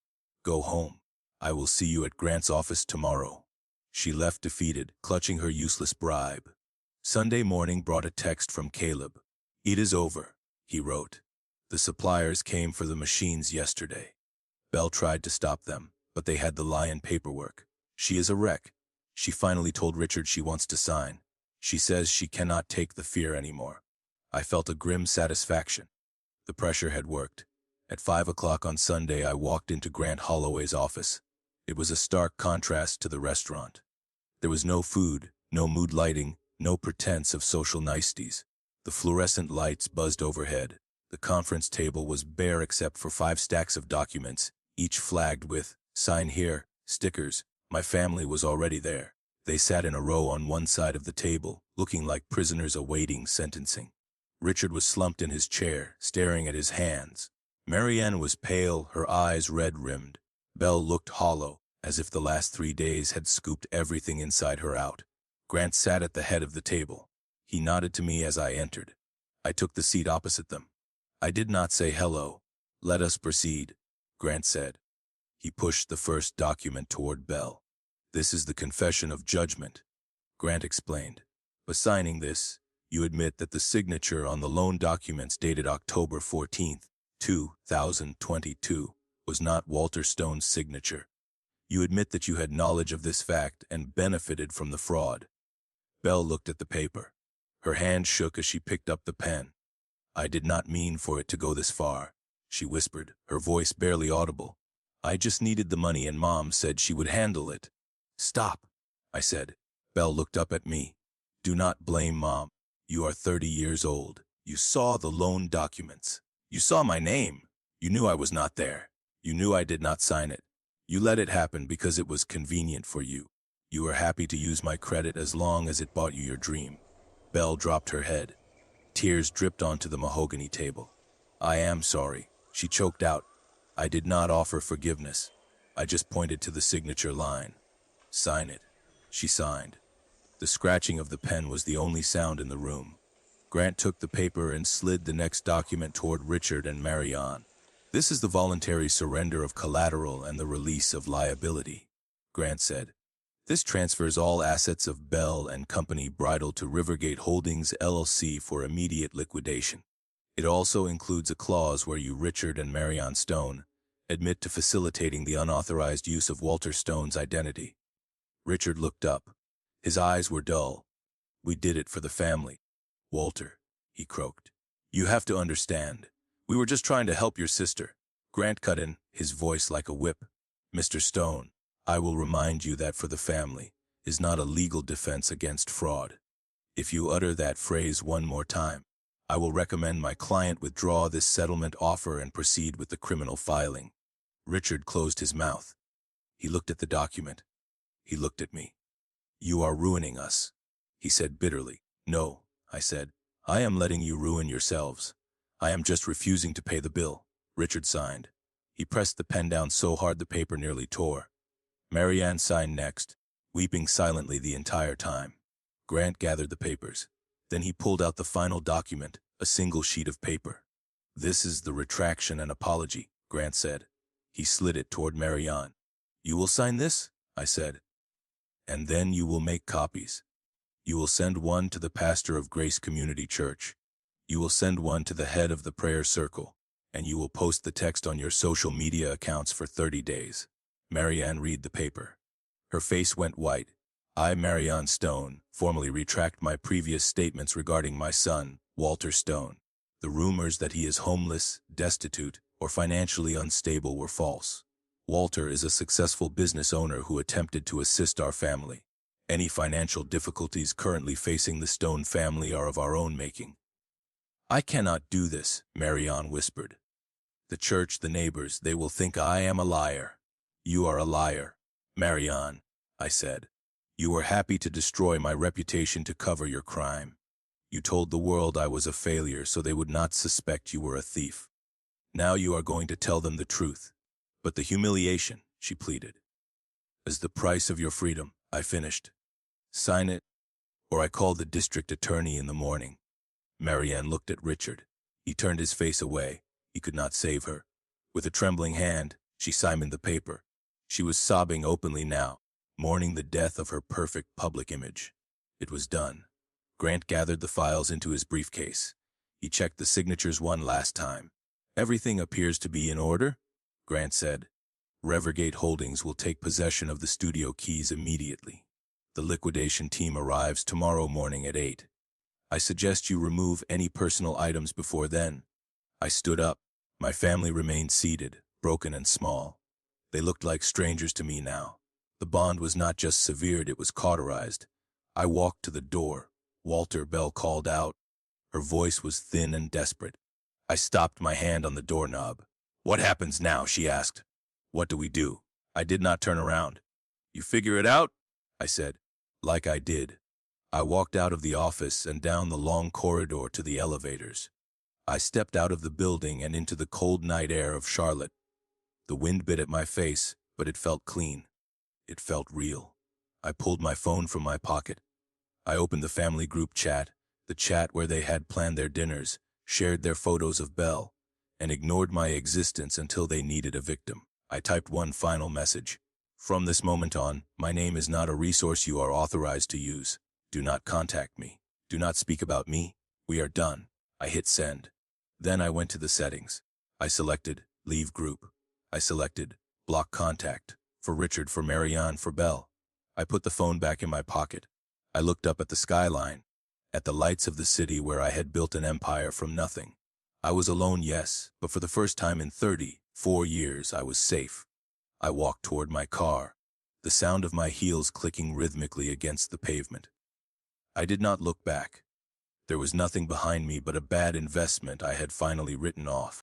Speaker 1: Go home. I will see you at Grant's office tomorrow." She left defeated, clutching her useless bribe. Sunday morning brought a text from Caleb. "It is over," he wrote. "The suppliers came for the machines yesterday. Bell tried to stop them, but they had the lion paperwork. She is a wreck. She finally told Richard she wants to sign. She says she cannot take the fear anymore." I felt a grim satisfaction. The pressure had worked. At 5 o'clock on Sunday, I walked into Grant Holloway's office. It was a stark contrast to the restaurant. There was no food, no mood lighting, no pretense of social niceties. The fluorescent lights buzzed overhead. The conference table was bare except for 5 stacks of documents, each flagged with, "Sign here," stickers. My family was already there. They sat in a row on one side of the table, looking like prisoners awaiting sentencing. Richard was slumped in his chair, staring at his hands. Marianne was pale, her eyes red-rimmed. Belle looked hollow, as if the last 3 days had scooped everything inside her out. Grant sat at the head of the table. He nodded to me as I entered. I took the seat opposite them. I did not say hello. "Let us proceed," Grant said. He pushed the first document toward Belle. "This is the confession of judgment," Grant explained. "By signing this, you admit that the signature on the loan documents dated October 14th, 2022, was not Walter Stone's signature. You admit that you had knowledge of this fact and benefited from the fraud." Belle looked at the paper. Her hand shook as she picked up the pen. "I did not mean for it to go this far," she whispered, her voice barely audible. "I just needed the money and Mom said she would handle it." "Stop," I said. Belle looked up at me. "Do not blame Mom. You are 30 years old. You saw the loan documents. You saw my name. You knew I was not there. You knew I did not sign it. You let it happen because it was convenient for you. You were happy to use my credit as long as it bought you your dream." Belle dropped her head. Tears dripped onto the mahogany table. "I am sorry," she choked out. "I did not offer forgiveness. I just pointed to the signature line." "Sign it." She signed. The scratching of the pen was the only sound in the room. Grant took the paper and slid the next document toward Richard and Marianne. "This is the voluntary surrender of collateral and the release of liability," Grant said. "This transfers all assets of Bell and Company Bridal to Rivergate Holdings LLC for immediate liquidation. It also includes a clause where you, Richard and Marianne Stone, admit to facilitating the unauthorized use of Walter Stone's identity." Richard looked up. His eyes were dull. "We did it for the family, Walter," he croaked. "You have to understand. We were just trying to help your sister." Grant cut in, his voice like a whip. "Mr. Stone, I will remind you that for the family is not a legal defense against fraud. If you utter that phrase one more time, I will recommend my client withdraw this settlement offer and proceed with the criminal filing." Richard closed his mouth. He looked at the document. He looked at me. "You are ruining us," he said bitterly. "No," I said. "I am letting you ruin yourselves. I am just refusing to pay the bill." Richard signed. He pressed the pen down so hard the paper nearly tore. Marianne signed next, weeping silently the entire time. Grant gathered the papers. Then he pulled out the final document, a single sheet of paper. "This is the retraction and apology," Grant said. He slid it toward Marianne. "You will sign this?" I said. "And then you will make copies. You will send one to the pastor of Grace Community Church. You will send one to the head of the prayer circle, and you will post the text on your social media accounts for 30 days. Marianne read the paper. Her face went white. "I, Marianne Stone, formally retract my previous statements regarding my son, Walter Stone. The rumors that he is homeless, destitute, or financially unstable were false. Walter is a successful business owner who attempted to assist our family. Any financial difficulties currently facing the Stone family are of our own making." "I cannot do this," Marianne whispered. "The church, the neighbors, they will think I am a liar." "You are a liar, Marianne," I said. "You were happy to destroy my reputation to cover your crime. You told the world I was a failure so they would not suspect you were a thief. Now you are going to tell them the truth. But the humiliation," she pleaded, "is the price of your freedom," I finished. "Sign it, or I call the district attorney in the morning." Marianne looked at Richard. He turned his face away. He could not save her. With a trembling hand, she signed the paper. She was sobbing openly now, mourning the death of her perfect public image. It was done. Grant gathered the files into his briefcase. He checked the signatures one last time. "Everything appears to be in order," Grant said. "Rivergate Holdings will take possession of the studio keys immediately. The liquidation team arrives tomorrow morning at 8. I suggest you remove any personal items before then." I stood up. My family remained seated, broken and small. They looked like strangers to me now. The bond was not just severed, it was cauterized. I walked to the door. "Walter," Belle called out. Her voice was thin and desperate. I stopped my hand on the doorknob. What happens now? She asked. What do we do? I did not turn around. You figure it out? I said. Like I did. I walked out of the office and down the long corridor to the elevators. I stepped out of the building and into the cold night air of Charlotte. The wind bit at my face, but it felt clean. It felt real. I pulled my phone from my pocket. I opened the family group chat, the chat where they had planned their dinners, shared their photos of Belle, and ignored my existence until they needed a victim. I typed one final message. From this moment on, my name is not a resource you are authorized to use. Do not contact me. Do not speak about me. We are done. I hit send. Then I went to the settings. I selected Leave Group. I selected Block Contact. For Richard, for Marianne, for Belle. I put the phone back in my pocket. I looked up at the skyline, at the lights of the city where I had built an empire from nothing. I was alone, yes, but for the first time in 34 years, I was safe. I walked toward my car, the sound of my heels clicking rhythmically against the pavement. I did not look back. There was nothing behind me but a bad investment I had finally written off.